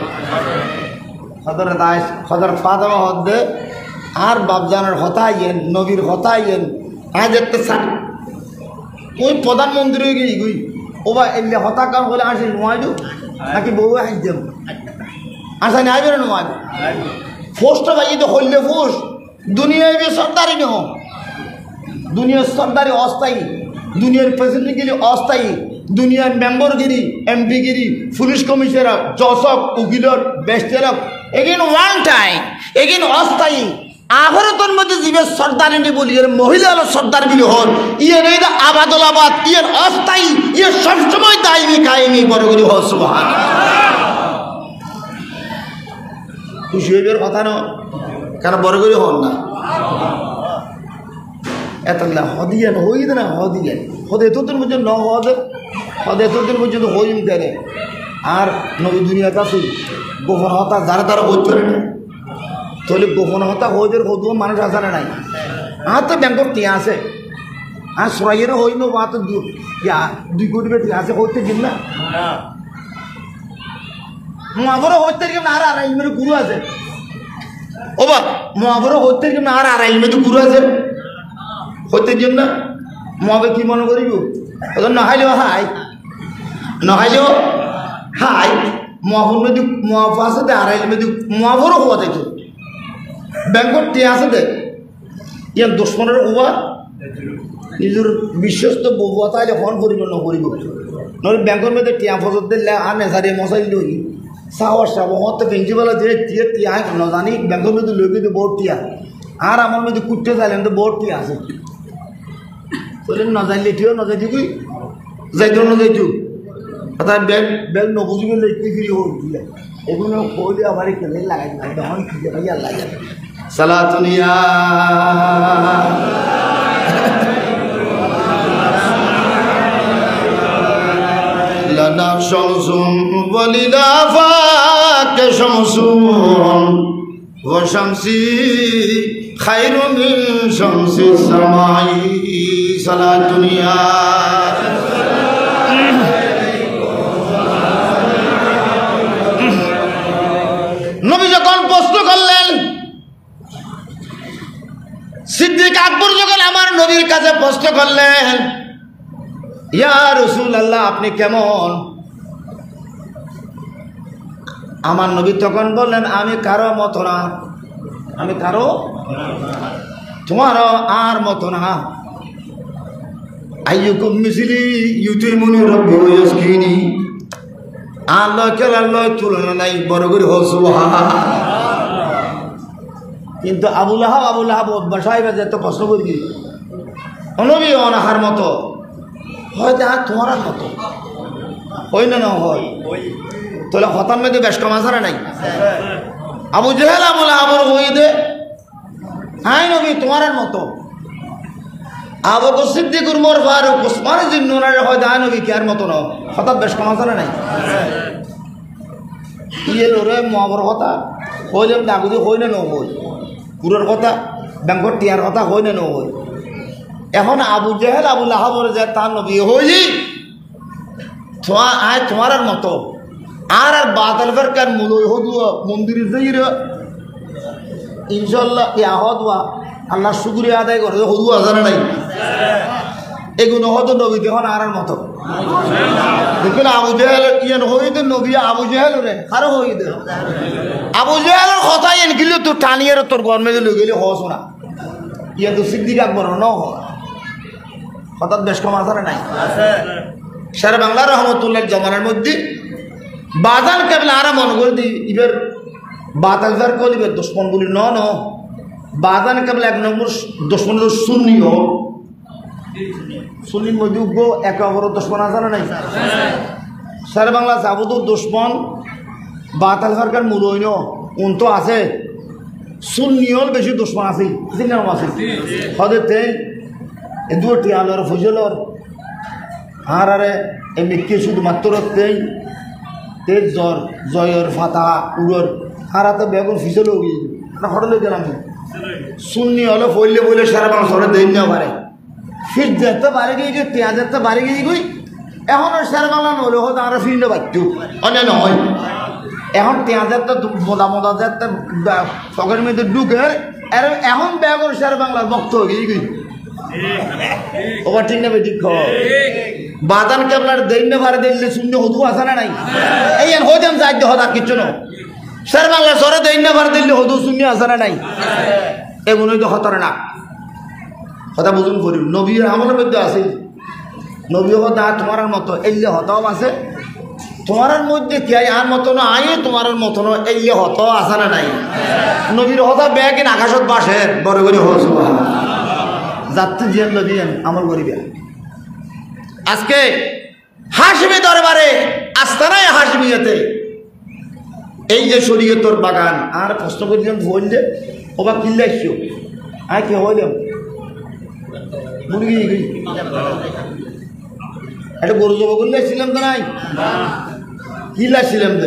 হদর দাস হদর ফাতেমা হদ্দে আর বাপজানের হতাইয়েন নবীর হতাইয়েন আজ একটা সার ওই প্রধানমন্ত্রী হয়ে গেই গুই ও বা এলে হতা কাম হলে আসে নোয়াইলো নাকি বউ হাইজাম আসা নাই বেরো নোয়াইলো ফোস্ট ভাই তো হইলে ফোস দুনিয়ায় সর্দারি ন দুনিয়ার সর্দারি অস্থায়ী দুনিয়ার প্রেসিডেন্টগিরি অস্থায়ী দুনিয়ার মেম্বরগিরি এমপিগিরি পুলিশ কমিশনার জসক উকিলর বেস্টেরক এগিন ওয়ান টাইম এগিন অস্থায়ী আখরতর মধ্যে জীবের সর্দারিনী বলি এর মহিলা হলো সর্দার বিলি হন ইয়ের এই আবাদুলাবাদ ইয়ের অস্থায়ী ইয়ে সবসময় দায়মি কায়েমি বড়গুলি হল সুবহানাল্লাহ খুশি হইবের কথা না কেন বড়গুলি হন না এতলা হদিয়ান হইদ না হদিয়ান হদে এতদিন পর্যন্ত ন হদে হদে এতদিন পর্যন্ত হইম কেন আর নবী দুনিয়ার কাছে গোপন হতা যারা তারা হইতে পারে না তাহলে গোপন হতা হইদের হদুও মানুষ আছে না নাই আর তো ব্যাংকর টিয়া আছে আর সরাইয়েরও হইল বা তো 2 কোটি বেটি আছে হইতে দিন না মহাবরও হইতে গেম না আর আড়াই মেরে গুরু আছে ও বা মহাবরও হইতে গেম না আর আড়াই মেরে গুরু আছে হইতে দিন না মহাবে কি মনে করিব ওদের নহাইলেও হাই নহাইলেও হাই মহাবুর মেদি মহাফা আছে দে আড়াইলে মেদি মহাবরও হওয়া দেখো ব্যাংকর টিয়া আছে দে ইয়ার দুশ্মনের হওয়া নিজের বিশ্বস্ত বউয়া তাইলে ফোন করিব নকরিব নহলে ব্যাংকর মধ্যে টিয়া ফসল দিলে আর নেশারি মশাই লই সাহস সাব হতে প্রিন্সিপাল যে টিয়া টিয়া নজানি ব্যাংকর মধ্যে লই কিন্তু বোর্ড টিয়া আর আমার মধ্যে কুটতে চাইলেন তো বোর্ড টিয়া আছে বলে নজাইলে টিও নজাই দিবি যাইতেও নজাইতো তার ব্যাগ ব্যাগ নবুঝিবে লিখতে ফিরি হোক দিলে এগুলো হইলে আবার কেলে লাগাই তখন খিদে পাইয়া লাগে সালাতুনিয়া লানা শামসুম ওয়ালিলা ফাক শামসুন ওয়া শামসি খায়রু মিন শামসি সামাই সালাতুনিয়া নবী যখন প্রশ্ন করলেন সিদ্দিক আকবর যখন আমার নবীর কাছে প্রশ্ন করলেন ইয়া রাসূলুল্লাহ আপনি কেমন আমার নবী তখন বললেন আমি কারো মতো না আমি কারো তোমারও আর মতো না আইয়ুকুম মিসলি ইউতিমুনি রাব্বি ওয়া ইয়াসকিনি আল্লাহ আল্লাহ তুলনা নাই বড় করে হল সুবহানাল্লাহ কিন্তু আবু লাহাব বাসায় বাজে তো প্রশ্ন করবি নবী অনাহার মতো হয়তো আর তোমার মতো হয় না না হয় তাহলে হতার মধ্যে বেশ কম আসারা নাই আবু জেহেল আবু লাহাবর হই দে হাই নবী তোমার মতো আবু বকর সিদ্দিক উমর ফারুক ওসমান জিন্নুনারে হয় দা নবী কি আর মতো না হঠাৎ বেশ কম আসারা নাই ইয়ে লোরে মহাবর কথা হইলাম ডাকুদি হই না নহই পুরোর কথা ব্যাংকর টিয়ার কথা হই না নহই এখন আবু জেহেল আবু লাহাবর যে তার নবী হইলি তোমার মতো আর বাদল ফেরকার মূল হদুয়া মন্দির যাই ইনশাল্লাহ ইয়াহদ বা আল্লাহ শুকরিয়া আদায় করে হদুয়া জানা নাই এগুলো হতো নবী দেখুন আর মতো দেখুন আবু জেহেল ইয়ান হইতে নবী আবু জেহেল রে আরো হইতে আবু জেহেলের কথা এন গেলে তো টানিয়ে তোর গরমে গেলে গেলে হস না ইয়া তো সিদ্দিক আকবর ন হঠাৎ বেশ কম আসারে নাই সারা বাংলা রহমতুল্লাহ জমানার মধ্যে বাদান কেবল আরা মনে করে দিই এবার বাতালদার কলিবের দুশ্মন বলি ন বাদান কেবল 1 নম্বর দুশ্মন শূন্য সুনির মধ্যে উগ্র একে অপরের দুশ্মন আছে না নাই সারা বাংলা যাবত দুশ্মন বাতাল সরকার মূল হইন উন তো আছে সুন্নিয়ল বেশি দুশ্মন আছে আছে হদে তে এ দুটি আলোর ফজলর আর আরে এমনি কে শুধুমাত্র তেই তেজ জ্বর জয়ের ফাতা উড়র হারাতে বেগুন ফিসল গিয়ে না হটলে গেলাম সুন্নি হলো ফইলে বলে সারা বাংলা সরে দেন না পারে ফির যেতে পারে গিয়ে পেঁয়াজ যেতে পারে গিয়ে গই এখন সারা বাংলা নলে হতো আমরা ফিরলে বাচ্চু অনেক নয় এখন পেঁয়াজের তো মোদা ফকের মধ্যে ঢুকে এখন ব্যাগর শেয়ার বাংলার বক্ত হয়ে গেই ওবার ঠিক না ঠিক বাদান কেবলার দৈন্য ভারে দিলে শূন্য হদু আসে না নাই এই হইতাম যাইতে হতা কিচ্ছু না শেয়ার বাংলা সরে দৈন্য ভারে দিলে হদু শূন্য আসে না নাই এমন হইতে হতরে না কথা বুঝুন করি নবীর আমলের মধ্যে আছে নবী হতা তোমার মতো এলে হতাও আছে তোমার মধ্যে কি আর মতো না আই তোমার মতো না এলে হত আসে না নাই নবীর হতা ব্যাগ আকাশত বাসে বড় করে হস যাত্রী জিয়ান নদীন আমল করিবে আজকে হাসমি দরবারে আস্তানায় হাসমিয়াতে এই যে শরীয়তর বাগান আর প্রশ্ন করিলাম বললে ওবা কিনলে আসছো আয় কে হইলাম মুরগি একটা গরু জব করলে আসছিলাম তো নাই কিল্লা ছিলাম তো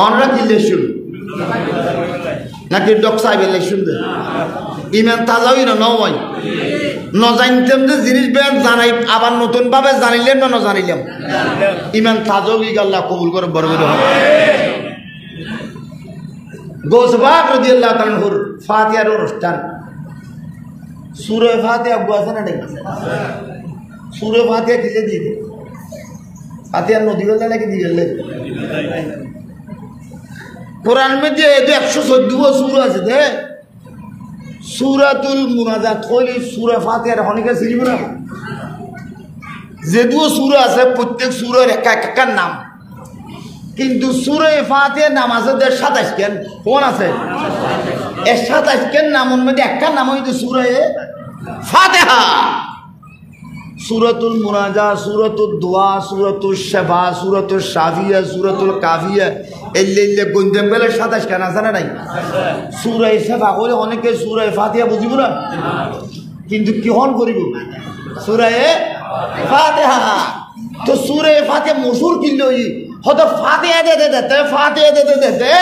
অনরা কিনলে শুন নাকি ডক সাহেবের শুনতে ইমান তাজাই না নয় ন জানতাম যে জিনিস বেন জানাই আবার নতুন ভাবে জানিলেন না জানিলাম ইমান তাজাও কি আল্লাহ কবুল করে বড় বড় হবে গোসবাক রাদিয়াল্লাহু তাআলার ফাতিহার অনুষ্ঠান সূরা ফাতিহা আছে না নাকি সূরা ফাতিহা কিলে দিয়ে ফাতিহা নদী গেলে নাকি দিয়ে গেলে কোরআন মধ্যে 114 সূরা আছে দে সূরাতুল মুনাজাত কইলে সূরা ফাতিহার অনেকে চিনিব না যেদুও সূরা আছে প্রত্যেক সূরার একটা নাম কিন্তু সূরা ফাতিহার নাম আছে 27 কেন কোন আছে 27 কেন নামের মধ্যে একটা নাম হইতো সূরা ফাতিহা সূরাতুল মুনাজাত সূরাতুদ দুআ সূরাতুশ শিফা সূরাতুশ শাফিয়া সূরাতুল কাফিয়া এল্লে গন্দেম গেলে 27 কেন আছে না নাই সূরা শিফা কইলে অনেকে সূরা ফাতিহা বুঝিব না কিন্তু কিহন করিব সূরা ফাতিহা তো সূরা ফাতিহা মশহুর কিলো হয়তো ফাতিহা দে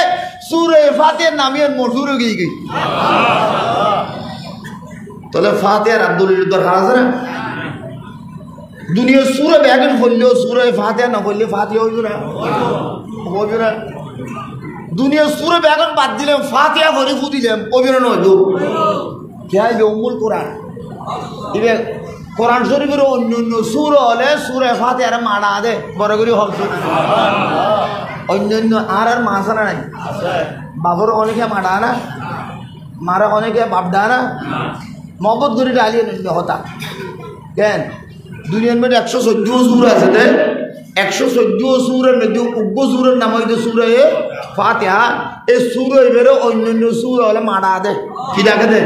সূরা ফাতিহার নামে মশহুর হয়ে গই তাহলে ফাতিহার আব্দুলের দরকার আছে না দুনিয়া সূরা বেগন পড়লেও সূরা ফাতিহা না পড়লে ফাতিহা হইব না দুনিয়া সূরা বেগন বাদ দিলাম ফাতিহা ভরে ফুদিলাম অবিরণ হইব কে আইবে উম্মুল কোরআন ইবে কোরআন শরীফের অন্য সূরা হলে সূরা ফাতিহার মানা দে বড় করে হল অন্য আর মাসানা নাই বাবর অনেকে মানা না মারা অনেকে বাপডা না মহব্বত করে ডালিয়ে নিল হতা কেন দুনিয়ার মধ্যে 114 সূরা আছে দে 114 সূরার মধ্যে উগ্র সূরার নাম হইতো সূরা ফাতিহা এই সূরা এর অন্য সূরা হলে মানা দে কি ডাকে দে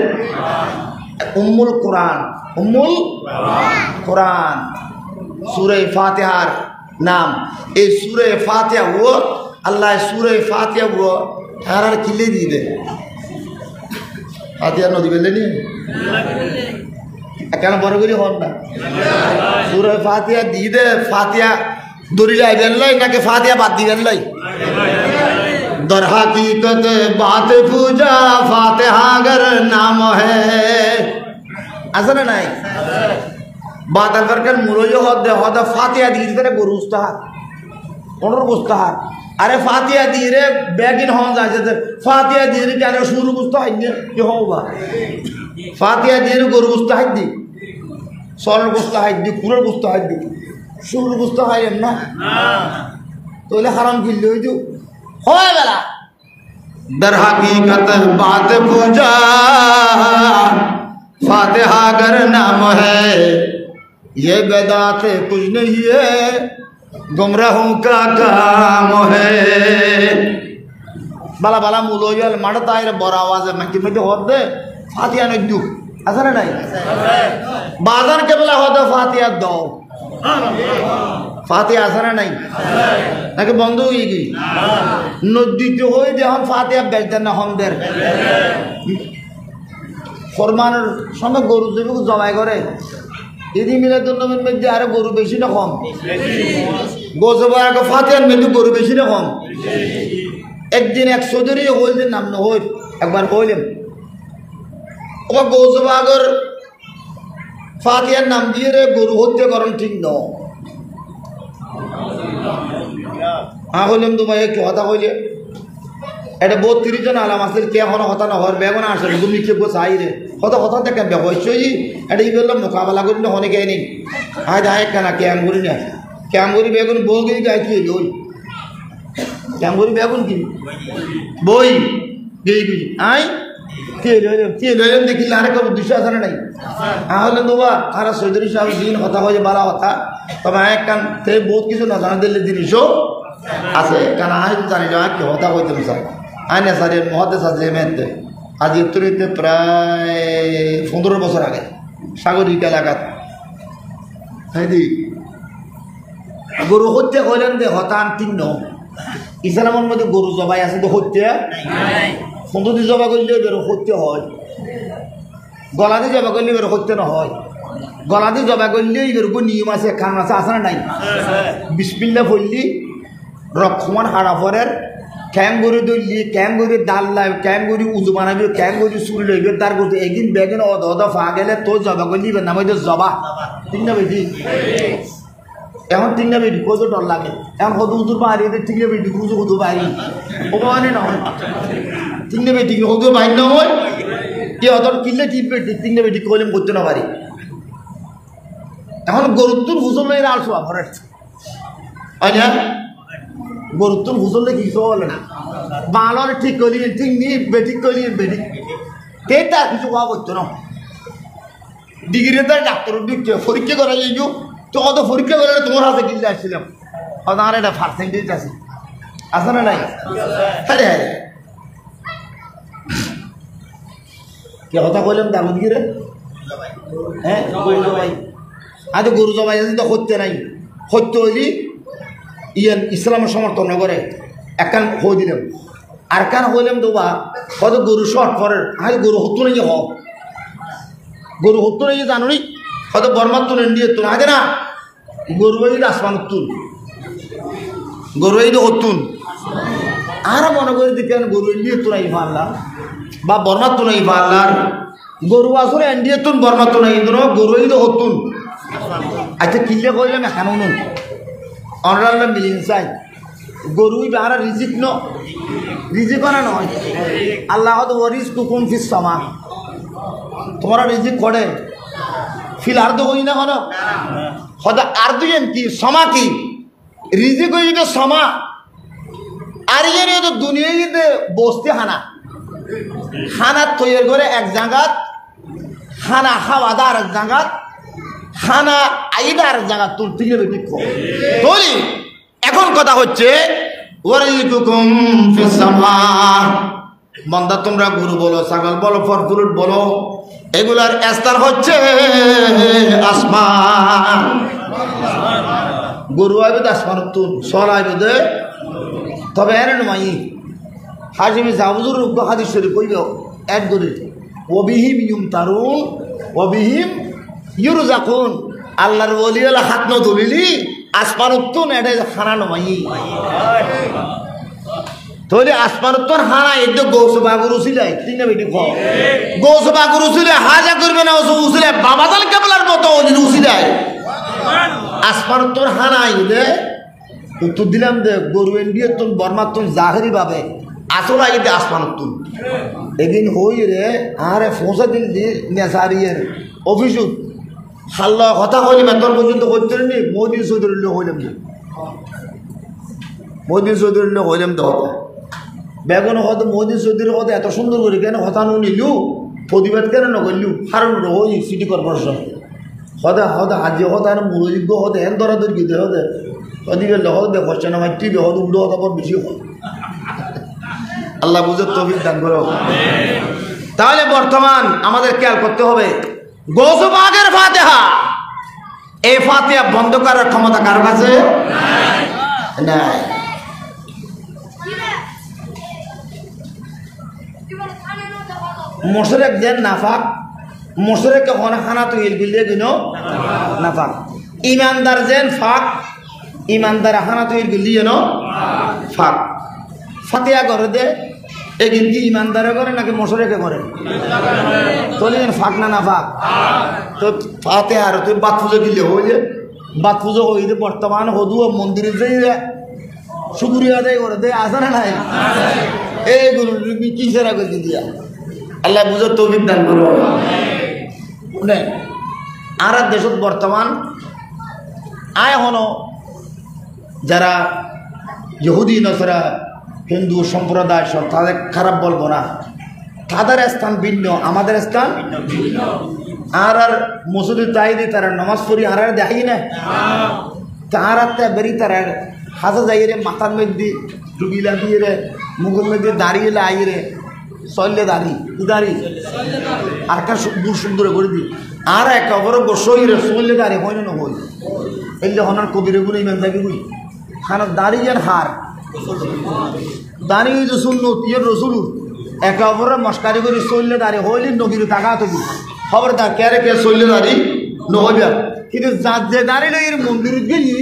উম্মুল কোরআন সূরা ফাতিহার নাম এই সূরা ফাতিহা ও আল্লাহ সূরা ফাতিহা ও তার কিলে দিয়ে দে ফাতিহা নদী বেলে নি কেন বড় করে হন না সূরা ফাতিহা দিয়ে দে ফাতিহা দড়ি লাইবেন লাই নাকি ফাতিহা বাদ দিবেন লাই दर हकीकत बात पूजा फातिहा गर नाम है আসলে নাই বাতার দরকার মুরজো হদ ফাতিহা দিয়ে দিতে গরু উস্তাহার কোনর উস্তাহার আরে ফাতিহা দিয়ে রে বেগিন হন যাচ্ছে ফাতিহা দিয়ে কেন শুরু উস্তাহার কি হবা ফাতিহা দিয়ে গরু উস্তাহার দি সরল উস্তাহার দি কুরর উস্তাহার দি শুরু উস্তাহার না তোলে হারাম কিনলে হইতো হয় বেলা दर हकीकत बात पूजा फातिहा गर नाम है ये बेदात कुछ नहीं है गुमराहों का काम है बाला बाला मुलोयल मड़ता है बड़ा आवाज है मैं कितने होते फातिहा नहीं दू ऐसा नहीं बाजार के बेला होता फातिहा दो ফাতিহা আছে না নাই নাকি বন্ধ হয়ে গই নদীতে হয়ে যখন ফাতিহা বেচতেন না হমদের ফরমানের সঙ্গে গরু জমি জমাই করে ঈদ মিলাদুন্নবীর মধ্যে আরো গরু বেশি না কম গোসবার আগে ফাতিহার মধ্যে গরু বেশি না কম একদিন 100 ধরে হইলেন নাম না হই একবার হইলেন ওবা গোসবাগর ফাতিহার নাম দিয়ে রে গরু হত্যা করেন ঠিক নয় হইলাম তো ভাই কি কথা কইলে এটা 32 জন আলাম আছে কে এখন কথা নহর বেগুন আসলে তুমি কি বস আইরে কথা দেখেন ব্যবসায়ী এটা ই বললাম মোকাবেলা করি না অনেকে নেই আজ আয় কেনা ক্যামগুড়ি না ক্যামগুড়ি বেগুন বউগিরি গায়ে কি ওই ক্যামগুড়ি বেগুন কি বই গেই আয় কে লইলাম দেখিলে আরেক উদ্দেশ্য আছে না নাই হলে বাবা আর চৌধুরী সাহেব দিন কথা হয়ে বালা কথা তবে এক কান তে বহুত কিছু না জানা দিলে জিনিসও আছে কারণ আয় জানি না কি কথা হইতাম স্যার আইনে স্যারের মহাদেশ আছে মেয়েতে আজ উত্তরিতে প্রায় 15 বছর আগে সাগরিক এলাকাত হ্যাঁ দি গরু হত্যা কইলেন যে হতান 3 ইসলামের মধ্যে গরু জবাই আছে তো হত্যা 15 দিন জবা করলে বেরো হত্যা হয় গলা দিয়ে জবা করলে বেরো হত্যা না হয় গলা দিয়ে জবা করলে এরকম নিয়ম আছে খান আছে না নাই বিসমিল্লাহ বললি রক্ষমান হারা পরের ক্যাঙ্গুরি দলি ক্যাঙ্গুরি ডাল লাইব ক্যাঙ্গুরি উজু বানাবি ক্যাঙ্গুরি চুল লইবে তার করতে একদিন বেগিন অদা ফা গেলে তো জবা করলি নাম হইতো জবা ঠিক না বেটি এখন 3টা বেটি কত ডর লাগে এখন কত উজুর পাহাড়ি 3টা বেটি উজু কত পাহাড়ি ও মানে নয় 3টা বেটি কত পাহাড়ি নয় কি অতর কিনলে 3টা বেটি কলম করতে না পারি এখন গরুত্তর হুজুর লই আলসো ভরাট আচ্ছা গরুত্তর হুজুরলে কিছু বলে না বালর ঠিক করি ঠিক নি বেটি করি বেটি কে তার কিছু হওয়া করতো না ডিগ্রি তার ডাক্তার পরীক্ষা করা যাই তো অত পরীক্ষা করে তোমার হাতে কিনতে আসছিলাম আমার একটা পার্সেন্টেজ আছে না নাই আরে আরে কে কথা কইলাম দামুদ গিরে হ্যাঁ গরু জবাই আজ গরু জবাই আছে তো হত্যা নাই হত্যা হইলি ইয়ান ইসলামের সমর্থন করে একখান হয়ে দিলাম আর কান হইলাম দোবা হয়তো গরু শর্ট করে আজ গরু হতো নাকি গরু হতো নাকি জানো নি হয়তো বর্মার তুল ইন্ডিয়ার তুল আগে না গরু বাই আসমান তুল গরু বাই হতুন আর মনে করে দেখেন গরু ইন্ডিয়ার তুল আই পারলাম বা বর্মার তুল আই পারলাম গরু আসলে ইন্ডিয়ার তুল বর্মার তুল আই গরু বাই হতুন আচ্ছা কিনলে কইলাম এখানে নুন অনরাল্লা মিলিন চাই গরুই বাহারা রিজিক ন রিজিক না নয় আল্লাহ ওয়ারিস কুকুম ফিস সামা তোমরা রিজিক করে ফিল আর তো কই না কেন হয়তো আর দুজন কি সমা কি রিজিক হই তো সমা আর ইয়ে তো দুনিয়াতে বসতে খানা তৈরি করে এক জায়গাত খানা খাওয়া দাওয়ার এক জায়গাত খানা আইদার জায়গা তুলতে গেলে ঠিক বলি এখন কথা হচ্ছে বন্দা তোমরা গরু বলো ছাগল বলো ফরফুরুট বলো এগুলার স্থান হচ্ছে আসমান গরু আইবে তো আসমান তুল সর আইবে দে তবে এর নয় হাজিমি জাবুজুর হাদিস শরীফ কইবে এক দরে ওবিহিম ইউমতারুন ওবিহিম ইউরজাকুন আল্লাহর ওলি ওলা হাত ন দলিলি আসমান উত্তন এটা খানা নমাই তাহলে আসমান উত্তন হানা এদ গৌস বাগুর উছিলাই ঠিক না বেটি গৌস বাগুর উছিলে হাজা করবে না উছিলে বাবাজান কেবলার মতো ওদিন উছিলাই আসমান উত্তন হানা আইলে উত্তর দিলাম দে গরু ইন্ডিয়ার তুন বর্মার তুন জাহেরি ভাবে আসল আইতে আসমান উত্তন এদিন হই রে আরে ফোঁসা দিন নেসারিয়ের অফিস হাল্লা কথা হইলে বেতন পর্যন্ত করতে নি মোদিন চৌধুরী হইলাম না মোদিন চৌধুরী হইলাম তো হতো বেগুন হয়তো মোদিন চৌধুরী হয়তো এত সুন্দর করে কেন হতা নিলু প্রতিবাদ কেন নকরলু কারণ ওই সিটি কর্পোরেশন হতে হতে হাজি হতে আর মনোযোগ্য হতে এন দরাদর গীতে হতে ওদিকে হতে দেখো না মাটি হতে উল্টো হতে পর বেশি হয় আল্লাহ বুঝে তৌফিক দান করো তাহলে বর্তমান আমাদের খেয়াল করতে হবে গৌসবাগের ফাতিহা এই ফাতিহা বন্ধ করার ক্ষমতা কার কাছে নাই মোশরেক যেন নাফাক মোশরেক হনা খানা তৈরি করলে কিনো নাফাক ইমানদার যেন ফাক ইমানদার খানা তৈরি করলি যেন ফাক ফাতিহা করে দে এদিন কি ইমানদারে করে নাকি মোশরেকে করে চলেন ফাঁক না ফাঁক তো ফাতে আর তুই বাত পুজো দিলে হইলে বাত পুজো হইলে বর্তমান হদু মন্দিরে যে শুকরিয়া আদায় করে দেয়, আছে না নাই? এইগুলো কি সেরা করে দিয়া আল্লাহ বুঝার তৌফিক দান করো। আর দেশত বর্তমান আয় হন যারা ইহুদি নসরা হিন্দু সম্প্রদায় সব তাদের খারাপ বলবো না, তাদের স্থান ভিন্ন, আমাদের স্থান আর মসজিদে তাইদি তারা নামাজ পড়ি আর দেখাই না, তার বেরি তারা হাজা যাই রে মাথার মধ্যে ডুবিলা দিয়ে রে মুখের মধ্যে দাঁড়িয়ে আই রে চললে দাঁড়ি আর একটা দূর সুন্দর করে দিই আর একেবারে বসই রে চললে দাঁড়িয়ে হয় না হই এলে হনার কবিরে গুলো ইমান থাকি বুঝি খানা দাঁড়িয়ে যান হার দাঁড়িয়ে যে শুনল ইয়ের রসুল একেবারে মস্কারি করে চললে দাঁড়িয়ে হইলে নবীর টাকা থাকি খবরদার কে কে চললে দাঁড়ি নহইবা, কিন্তু যার যে দাঁড়িয়ে এর মন্দির গেলি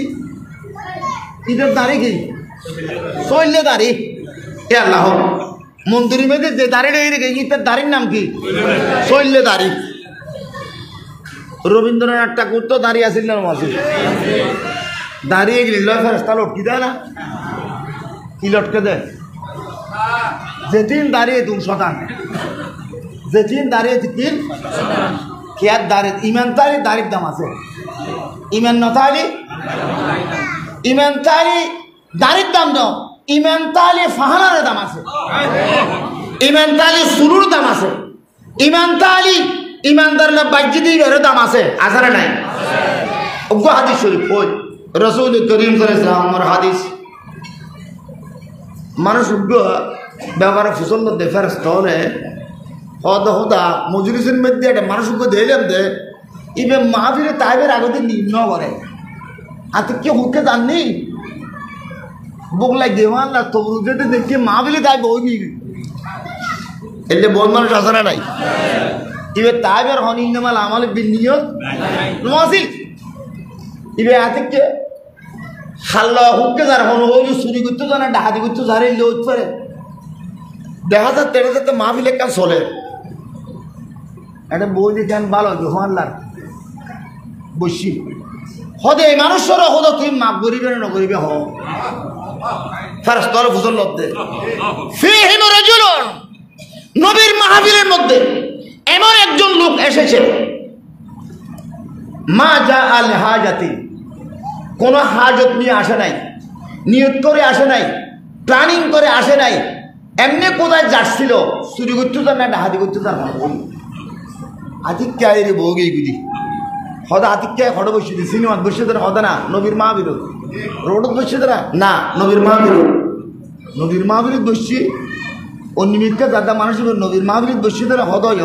ঈদের দাঁড়িয়ে কি চললে দাঁড়ি এ আল্লাহ মন্দিরের মধ্যে যে দাঁড়িয়ে রেখে ঈদের দাঁড়ির নাম কি চললে দাঁড়ি। রবীন্দ্রনাথ ঠাকুর তো দাঁড়িয়ে আসিল না মাসে দাঁড়িয়ে গেলি লয় ফেরস্তা লটকি দেয় না, কি লটকে দেয়? যেদিন দাঁড়িয়ে তুম শতান, যেদিন দাঁড়িয়ে তিন খেয়ার দাঁড়িয়ে ইমান তারি দাঁড়ির দাম আছে, ইমান নতালি ইমান তালি দাঁড়ির দাম দাও, ইমান তালি ফাহানার দাম আছে, ইমান তালি সুরুর দাম আছে, ইমান তালি ইমানদার বাহ্যিকের দাম আছে, আসারে নাই? অজ্ঞ হাদিস শরীফ ওই রসুল করিম সাল্লাল্লাহু আলাইহি হাদিস মানুষ অজ্ঞ ব্যবহার ফুসল মধ্যে ফেরস্ত হলে হদা হদা মজলিসের মধ্যে একটা মানুষ অজ্ঞ দিলাম দে ইবে মাহফিলে তাইবের আগতে নিম্ন করে আর তো কেউ হুকে জাননি বগলাই দেওয়ান না তবু যেতে দেখি মাহফিলে তাই বই এলে বল মানুষ আসে না নাই? ইবে তাইবের হনিমাল আমালে বিনিয়োগ নসিল ইবে আতিকে হাল্লা হুকে যার হন ওই চুরি করতে জানা ডাহাতি করতে যারে লোট করে দেখা যায় তেরে যাতে মাহফিলে কাজ চলে একটা বই দিতেন ভালো হল্লার বসি হদে মানুষের হদ তুই মাপ করিবে না নকরিবে হ ফেরেশতার ফুসল লব্দে ফিহিম রাজুলুন নবীর মাহফিলের মধ্যে এমন একজন লোক এসেছে মা যা আল হাজাতি কোনো হাজত নিয়ে আসে নাই, নিয়ত করে আসে নাই, প্ল্যানিং করে আসে নাই, এমনি কোথায় যাচ্ছিল চুরি করতে যান না ডাহাতি করতে যান আতিক্যায় রে বউগে গুলি হদা আতিক্যায় হঠাৎ বসে দিই সিনেমাত বসে দেন হদা না নবীর মা বিরোধ রোডত বসে দেনা না নবীর মা বিরোধ নবীর মা বিরোধ বসছি অনিমিতকে দাদা মানুষ নবীর মা বিরোধ বসে দেনা হদয়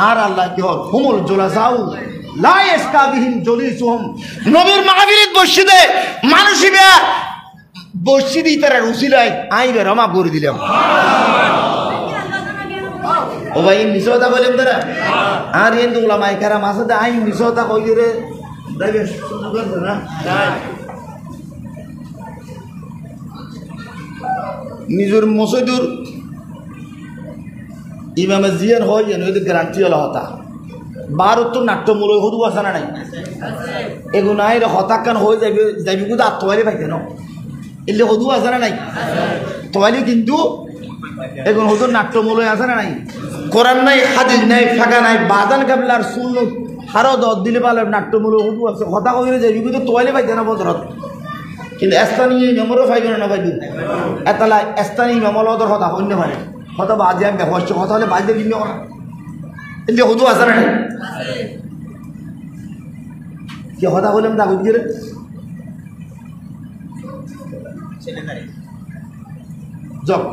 আর আল্লাহ কি হল হুমুল জোলাসাউ নবীর মাহফিলত বসছিতে মানুষ বসছি দিই তারা রুচিলাই আইবে রমা করে দিলাম ও ভাই মিশতা বললাম তারা আর হিন্দু ওলামায়ে কেরাম আছে আই মিশতা কই রে না নিজের মসজিদুর ইমামে জিয়ার হয় যেন গ্যারান্টি হলো হতা বারত নাট্যমূলক হদু আছে না নাই এগুলো নাই হতাকান হয়ে যাবে যাবি কিন্তু আর তোয়ালি পাইতে ন এলে হদু আছে না নাই তোয়ালি কিন্তু এগুলো হদুর নাট্যমূলক আছে না নাই কোরআন নাই হাদিস নাই ফাঁকা নাই বাদান কাবলার শূন্য হারো দর দিলে পালে নাট্যমূলক হদু আছে হতা করে যাবি কিন্তু তোয়ালি পাইতে না বদরত কিন্তু স্থানীয় মেমরও পাইবে না পাইবি এতলা স্থানীয় মেমল ওদের হতা অন্য মানে হতা বাজে আমি ব্যবহার কথা হলে বাজে ভিন্ন করা এলে হদু আছে না কি হতা বললাম তা বুঝি রে জব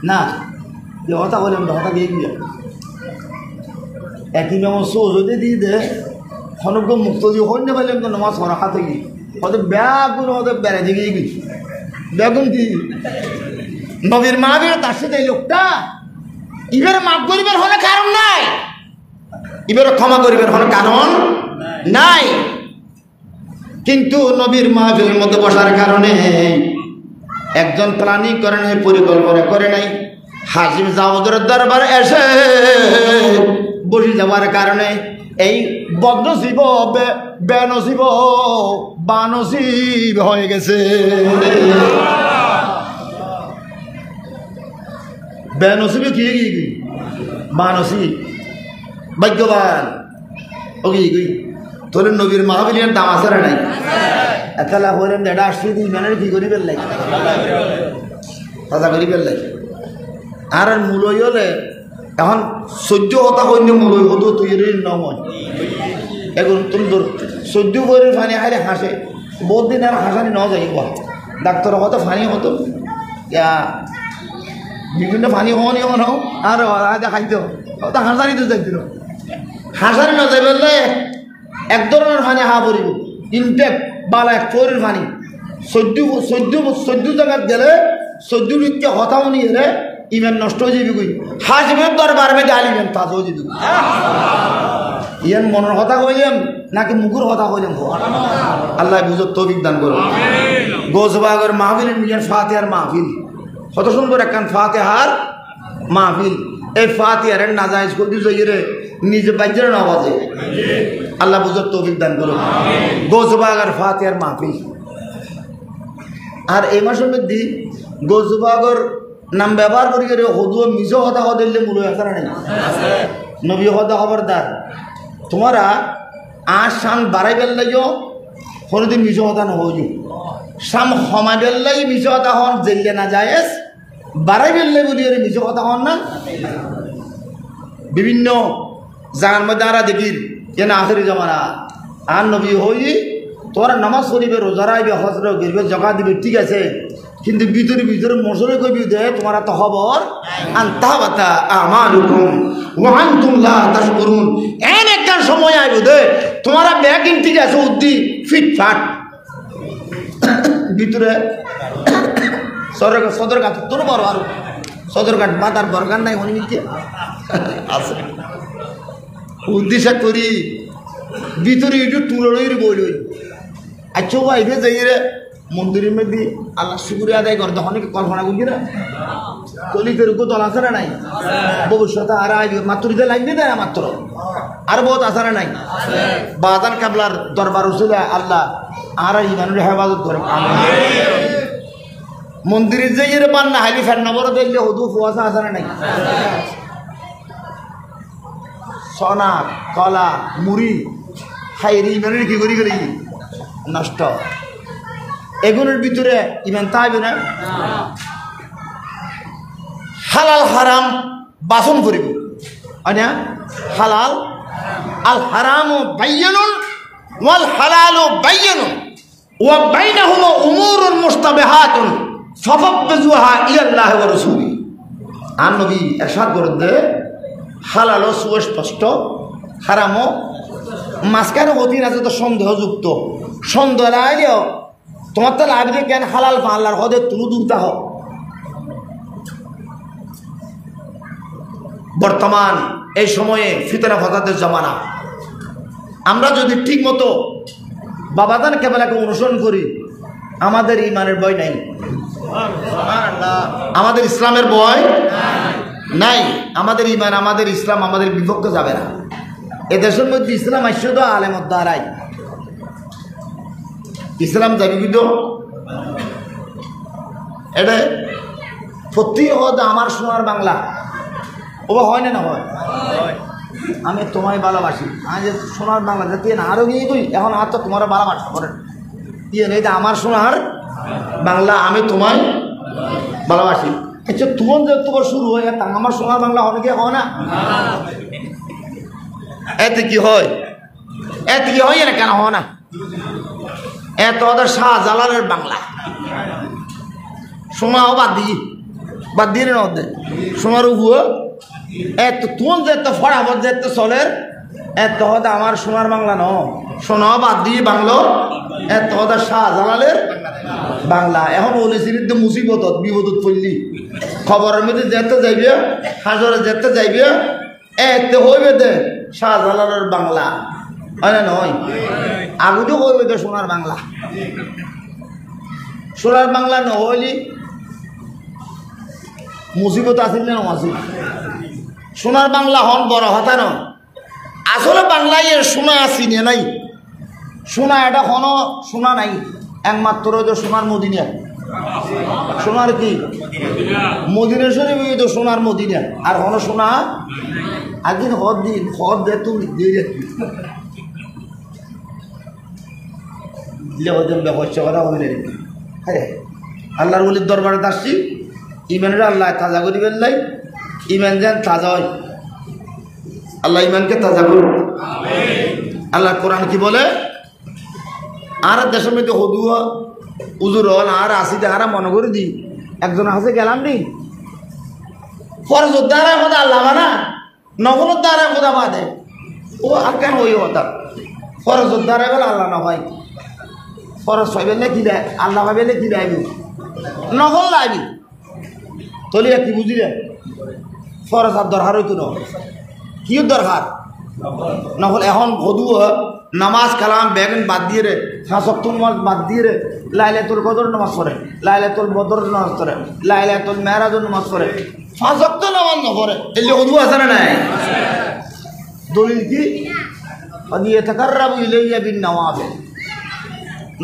না যে হতা বললাম হতা দিয়ে গিয়ে একই মেমন শো যদি দিয়ে দে খনক মুক্ত দিয়ে হন্য পাইলাম তো নমাজ হরা হাতে গিয়ে হয়তো ব্যাগুন হয়তো বেড়ে দিকে গিয়ে বেগুন কি নবীর মাহফিল তার সাথে এই লোকটা ইবের মাফ করিবার হলে কারণ নাই, ইবের ক্ষমা করিবার হলে কারণ নাই, কিন্তু নবীর মাহফিলের মধ্যে বসার কারণে একজন প্ল্যানিং করে নাই, পরিকল্পনা করে নাই, হাসিম জাউদের দরবার এসে বসে যাওয়ার কারণে এই বদনসিব বেনসিব বানসিব হয়ে গেছে। বেনসিবে কি বানসিব ভাগ্যবান ও কি তোর নবীর মাহফিলের দাম আছে না নাই? এতলা হইলেন এটা আসছি ইমানের কি করি পেলাই তাজা করি পেলাই। আর মূলই হলে এখন সহ্য হতা কন্য মূলই হতো তুই নয় এখন তুমি তোর সহ্য করে ফানি খাইলে হাসে বহুত দিন আর হাসানি ন যাই ডাক্তার হতো ফানি হতো বিভিন্ন ফানি হওয়ানি এমন হোক আর খাইতে হতো হাসানি তো যাইছিল হাসানি ন যাই বললে এক ধরনের ফানি হা পড়িব ইনটেক বালা এক চোরের ফানি চোদ্দ জায়গাত গেলে 14 রিক্কে হতাও নিয়ে রে ইমান নষ্ট হয়ে যাবি কই হাসবেন দরবার মেয়ে আলিবেন তাজ হয়ে যাবি ইয়ান মনের কথা কইলাম নাকি মুখের কথা কইলাম আল্লাহ বুঝত তৌফিক দান করো। গোসবাগর মাহফিল মিজান ফাতিহার মাহফিল কত সুন্দর একখান ফাতিহার মাহফিল। এই ফাতিহার নাজায়েজ করতে যাই রে নিজে বাজ্যের আওয়াজে আল্লাহ বুঝত তৌফিক দান করো। গোসবাগর ফাতিহার মাহফিল আর এই মাসের মধ্যে গোসবাগর নাম ব্যবহার করি রে হদু মিজ কথা দিলে মূল এখানে নেই নবী কথা খবরদার তোমারা আর শান বাড়াই বেললাইও কোনোদিন মিজ কথা নহজ শাম সমাই বেললাই মিজ কথা হন জেলে না যায় বাড়াই বেললাই বলি মিজ কথা হন না। বিভিন্ন জায়গার মধ্যে আরা দেখি যেন আখেরি জমানা আর নবী হই তোরা নামাজ পড়িবে রোজা রাখবে হজর গিরবে জগা দিবে ঠিক আছে কিন্তু ভিতরে ভিতরে মশরে কবি দে তোমার তো খবর আনতাবাতা আমালুকুম ওয়া আনতুম লা তাশকুরুন এন একটা সময় আইব দে তোমার ব্যাগিং ঠিক আছে উদ্দি ফিটফাট ভিতরে সদরঘাট তোর বড় আর সদরঘাট মাতার দরকার নাই উনি মিলছে আছে উদ্দেশ্য করি ভিতরে একটু তুলই বইলই আচ্ছা আইবে যাই রে মন্দিরের মধ্যে আল্লাহ শুকুর আদায় করে তখন কল্পনা করছি না কলিতের উপর দল আছে না নাই ভবিষ্যতে আর আইবে মাত্র দিতে লাগবে দেয় মাত্র আর বহুত আছে না নাই বাদান কাবলার দরবার উসুলে আল্লাহ আর ইমানের হেফাজত করে মন্দিরের যাই রে পান না হাইলি ফের নবর দেখলে হদু ফুয়াশা আছে না নাই সোনা কলা মুড়ি হাইরি ইমানের কি করি গেলি নষ্ট এগুলোর ভিতরে ইমান তাইবে না হালাল হারাম বাসন করিব না হালাল আল হারাম বাইয়ানুন ওয়াল হালাল বাইয়ানুন ওয়া বাইনাহুমা উমুরুন মুশতাবিহাতুন ফাফাবযুহা ইলাল্লাহি ওয়া রাসূলি। আর নবী ইরশাদ করে দে হালাল সুস্পষ্ট হারামও মাঝখানে অধীন আছে তো সন্দেহযুক্ত সন্দেহ আইলেও তোমার তো লাগবে কেন হালাল আল্লাহর হদে তুলু দুলতা হোক। বর্তমান এই সময়ে ফিতনা ফাসাদের জমানা আমরা যদি ঠিক মতো বাবাদান কেবলাকে অনুসরণ করি আমাদের ইমানের ভয় নাই আমাদের ইসলামের ভয় নাই আমাদের ইমান আমাদের ইসলাম আমাদের বিপক্ষে যাবে না। এ দেশের মধ্যে ইসলাম আসছে তো আলেমত দ্বারাই ইসলাম যাবি কিন্তু এটা সত্যি হতে আমার সোনার বাংলা ও হয় না হয় আমি তোমায় ভালোবাসি আমি যে সোনার বাংলা যাতে না আরও গিয়ে কই এখন আর তো তোমার ভালোবাসা করেন ইয়ে নেই আমার সোনার বাংলা আমি তোমায় ভালোবাসি। আচ্ছা তোমার যে তোমার শুরু হয় আমার সোনার বাংলা অনেকে হয় না এতে কি হয় না কেন হয় না এত ওদের শাহজালালের বাংলা সোনাও বাদ দিয়ে না ওদের সোনার হুয়া এত তোমার যে এত ফটাফট যে এত চলের এত হতে আমার সোনার বাংলা ন সোনাও বাদ দিয়ে বাংলো এত ওদের শাহজালালের বাংলা। এখন বলেছিলি তো মুসিবত বিপদত পড়লি খবরের মধ্যে যেতে যাইবে হাজরে যেতে যাইবে এতে হইবে দে শাহজালালের বাংলা হয় না নয় আগুটো হইবে দে সোনার বাংলা সোনার বাংলা নহইলি মুসিবত আসিল না আসিল সোনার বাংলা হন বড় হতা ন আসলে বাংলায় সোনা চিনে নাই, সোনা এটা কোনো সোনা নাই, একমাত্র তো সোনার মদিনা। সোনার কি মদিনা শরীফ, তো সোনার মদিনা, আর কোনো সোনা একদিন হদ দে তুমি দিয়ে যাচ্ছি কথা বলে। হ্যাঁ, আল্লাহর বলির দরবারে আসছি, ইমানের আল্লাহ তাজা করি বেললাই, ইমান যেন তাজা হয়, আল্লাহ ইমানকে তাজা করুন। আল্লাহ কোরআন কি বলে, আর দেশের মধ্যে হদুয়া উজুর হল আর আসিতে হারা মনে করে দিই একজন হাসে গেলাম নি ফরজের দ্বারা কথা আল্লাহ মানা, নফলের দ্বারা কথা বাদে ও আর কেন ওই কথা ফরজের দ্বারা বলে আল্লাহ না হয়, ফরজ পাইবেলে কি দেয় আল্লাহ পাইবেলে কি দেয় নফল লাইবি তলিয়া কি বুঝিলে ফরজ আর দরকার হইতো না, কি দরকার নফল। এখন হদু নামাজ কালাম বেগন বাদ দিয়ে রে, 5 ওয়াক্ত নামাজ বাদ দিয়ে রে, লাইলাতুল কদর নামাজ পড়ে, লাইলাতুল বদর নামাজ পড়ে, লাইলাতুল মেরাজের নামাজ পড়ে, 5 ওয়াক্ত নামাজ না পড়ে, এলে হদু আছে না নাই? দলিল কি দিয়ে তাকাররাবু ইলাইয়া বিন নওয়াফিল,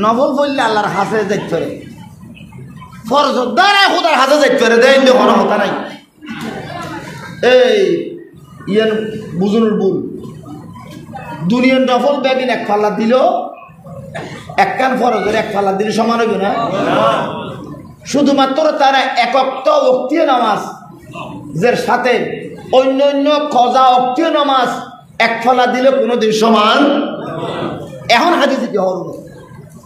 নফল পড়লে আল্লাহর হাতে যাইতে পারে, ফরজ দ্বারা খোদার হাতে যাইতে পারে, দেয় কোনো কথা নাই। এই ইয়ার বুঝুনোর ভুল, দুনিয়ার নফল বেগিন এক পাল্লা দিল, এক কান ফরজের এক পাল্লা দিলে সমান হইবে না? শুধুমাত্র তারা একক ওয়াক্তীয় নামাজ যার সাথে অন্য অন্য কজা ওয়াক্তীয় নামাজ এক পাল্লা দিলে কোনোদিন সমান। এখন হাদিসে কি হল,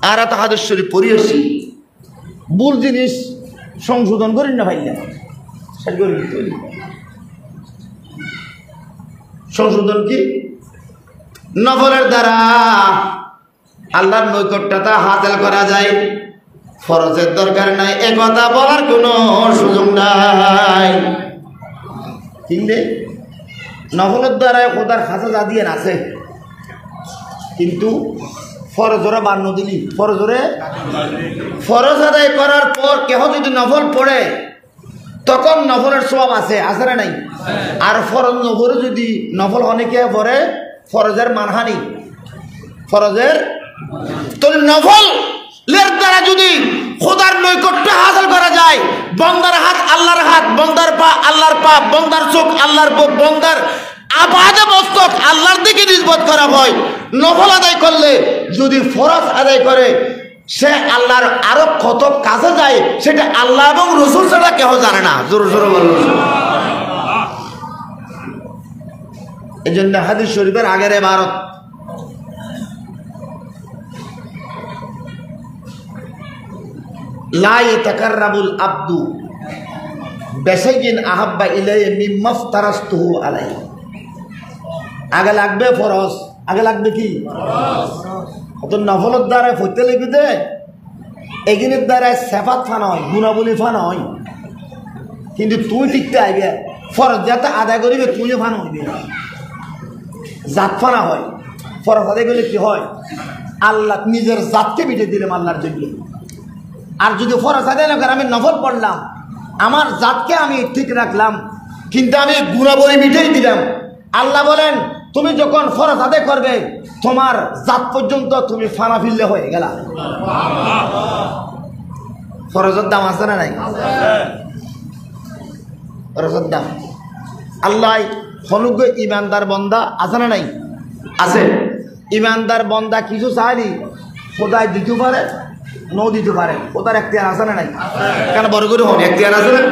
আর এত হাদিস শরীফ পড়িয়েছি, ভুল জিনিস সংশোধন করি না ভাই, সংশোধন কি? নফলের দ্বারা আল্লাহর নৈকট্যতা হাসিল করা যায়, ফরজের দরকার নাই, এ কথা বলার কোনো সুযোগ নাই। কিনলে নফলের দ্বারা খোদার খাঁচা যা দিয়ে আছে, কিন্তু ফরজরে বান্ন দিলি, ফরজ আদায় করার পর কেহ যদি নফল পড়ে তখন নফলের সওয়াব আছে, আছে না নাই? আর ফরজ নফলে যদি নফল অনেকে পড়ে ফরজের মানহানি, ফরজের তো নফলের দ্বারা যদি খোদার নৈকট্য হাসিল করা যায়, বন্দার হাত আল্লাহর হাত, বন্দার পা আল্লাহর পা, বন্দার চোখ আল্লাহর চোখ, বন্দার আবাদে মস্তক আল্লাহর দিকে নিসবত করা হয়। নফল আদায় করলে যদি ফরজ আদায় করে সে আল্লাহর আরো কত কাছে যায়, সেটা আল্লাহ এবং রসুল ছাড়া কেউ জানে না। জোরে জোরে বলুন। এই জন্য হাদিস শরীফের আগের ইবারত, লা ইয়াতাকাররাবুল আবদু বিশাইইন আহাব্বা ইলাইহি মিম্মা ইফতারাসতুহু আলাইহি। আগে লাগবে ফরজ, আগে লাগবে কি ফরজ। অত নফলের দ্বারা ফইতে লাগবে দে, এগিনের দ্বারা সেফাত ফানা হয়, গুণাবলী ফানা হয়, কিন্তু তুই টিকতে আইবে ফরজ যাতে আদায় করিবে তুইও ফানা হইবে, জাত ফানা হয়। ফরজ আদায় করলে কি হয়, আল্লাহ নিজের জাতকে মিটে দিলাম আল্লাহর জন্য। আর যদি ফরজ আদায় না করে আমি নফল পড়লাম, আমার জাতকে আমি ঠিক রাখলাম, কিন্তু আমি গুণাবলী মিটেই দিলাম। আল্লাহ বলেন তুমি যখন ফরজ আদায় করবে তোমার জাত পর্যন্ত তুমি ফানা ফিরলে হয়ে গেলা। ফরজের দাম আছে না নাই? ফরজের দাম আল্লাহ হনুগ্য ইমানদার বন্দা আছে না নাই? আছে। ইমানদার বন্দা কিছু চাইনি খোদায় দিতে পারে, ন দিতে পারে, ওটার এখতিয়ার আছে না নাই? কেন বড় করে হন এখতিয়ার আছে না?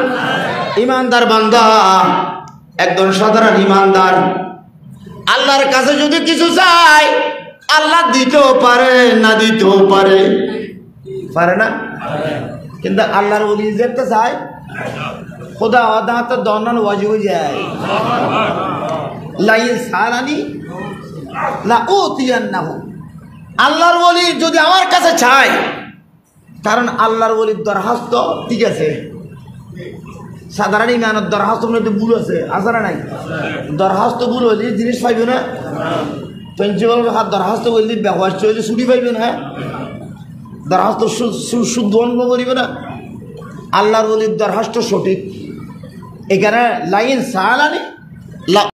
ইমানদার বান্দা একজন সাধারণ ইমানদার আল্লাহর কাছে যদি কিছু চায় আল্লাহ দিতেও পারে না দিতেও পারে, পারে না? কিন্তু আল্লাহর ওলি যেতে চায় খোদা আদা তো দনান ওয়াজিব হয়ে যায়। লাইন সালানি লা উতিয়ান্নাহু, আল্লাহর ওলি যদি আমার কাছে চায়, কারণ আল্লাহর ওলির দরখাস্ত ঠিক আছে, সাধারণ ইমানের দরখাস্ত মধ্যে ভুল আছে, আছে না নাই? দরখাস্ত ভুল হইলে জিনিস পাইবে না, প্রিন্সিপাল হাত দরখাস্ত বললে ব্যবহার হইলে ছুটি পাইবে না, দরখাস্ত শুদ্ধ অনুভব করিবে না। আল্লাহর ওলির দরখাস্ত সঠিক, এখানে লাইন সালানি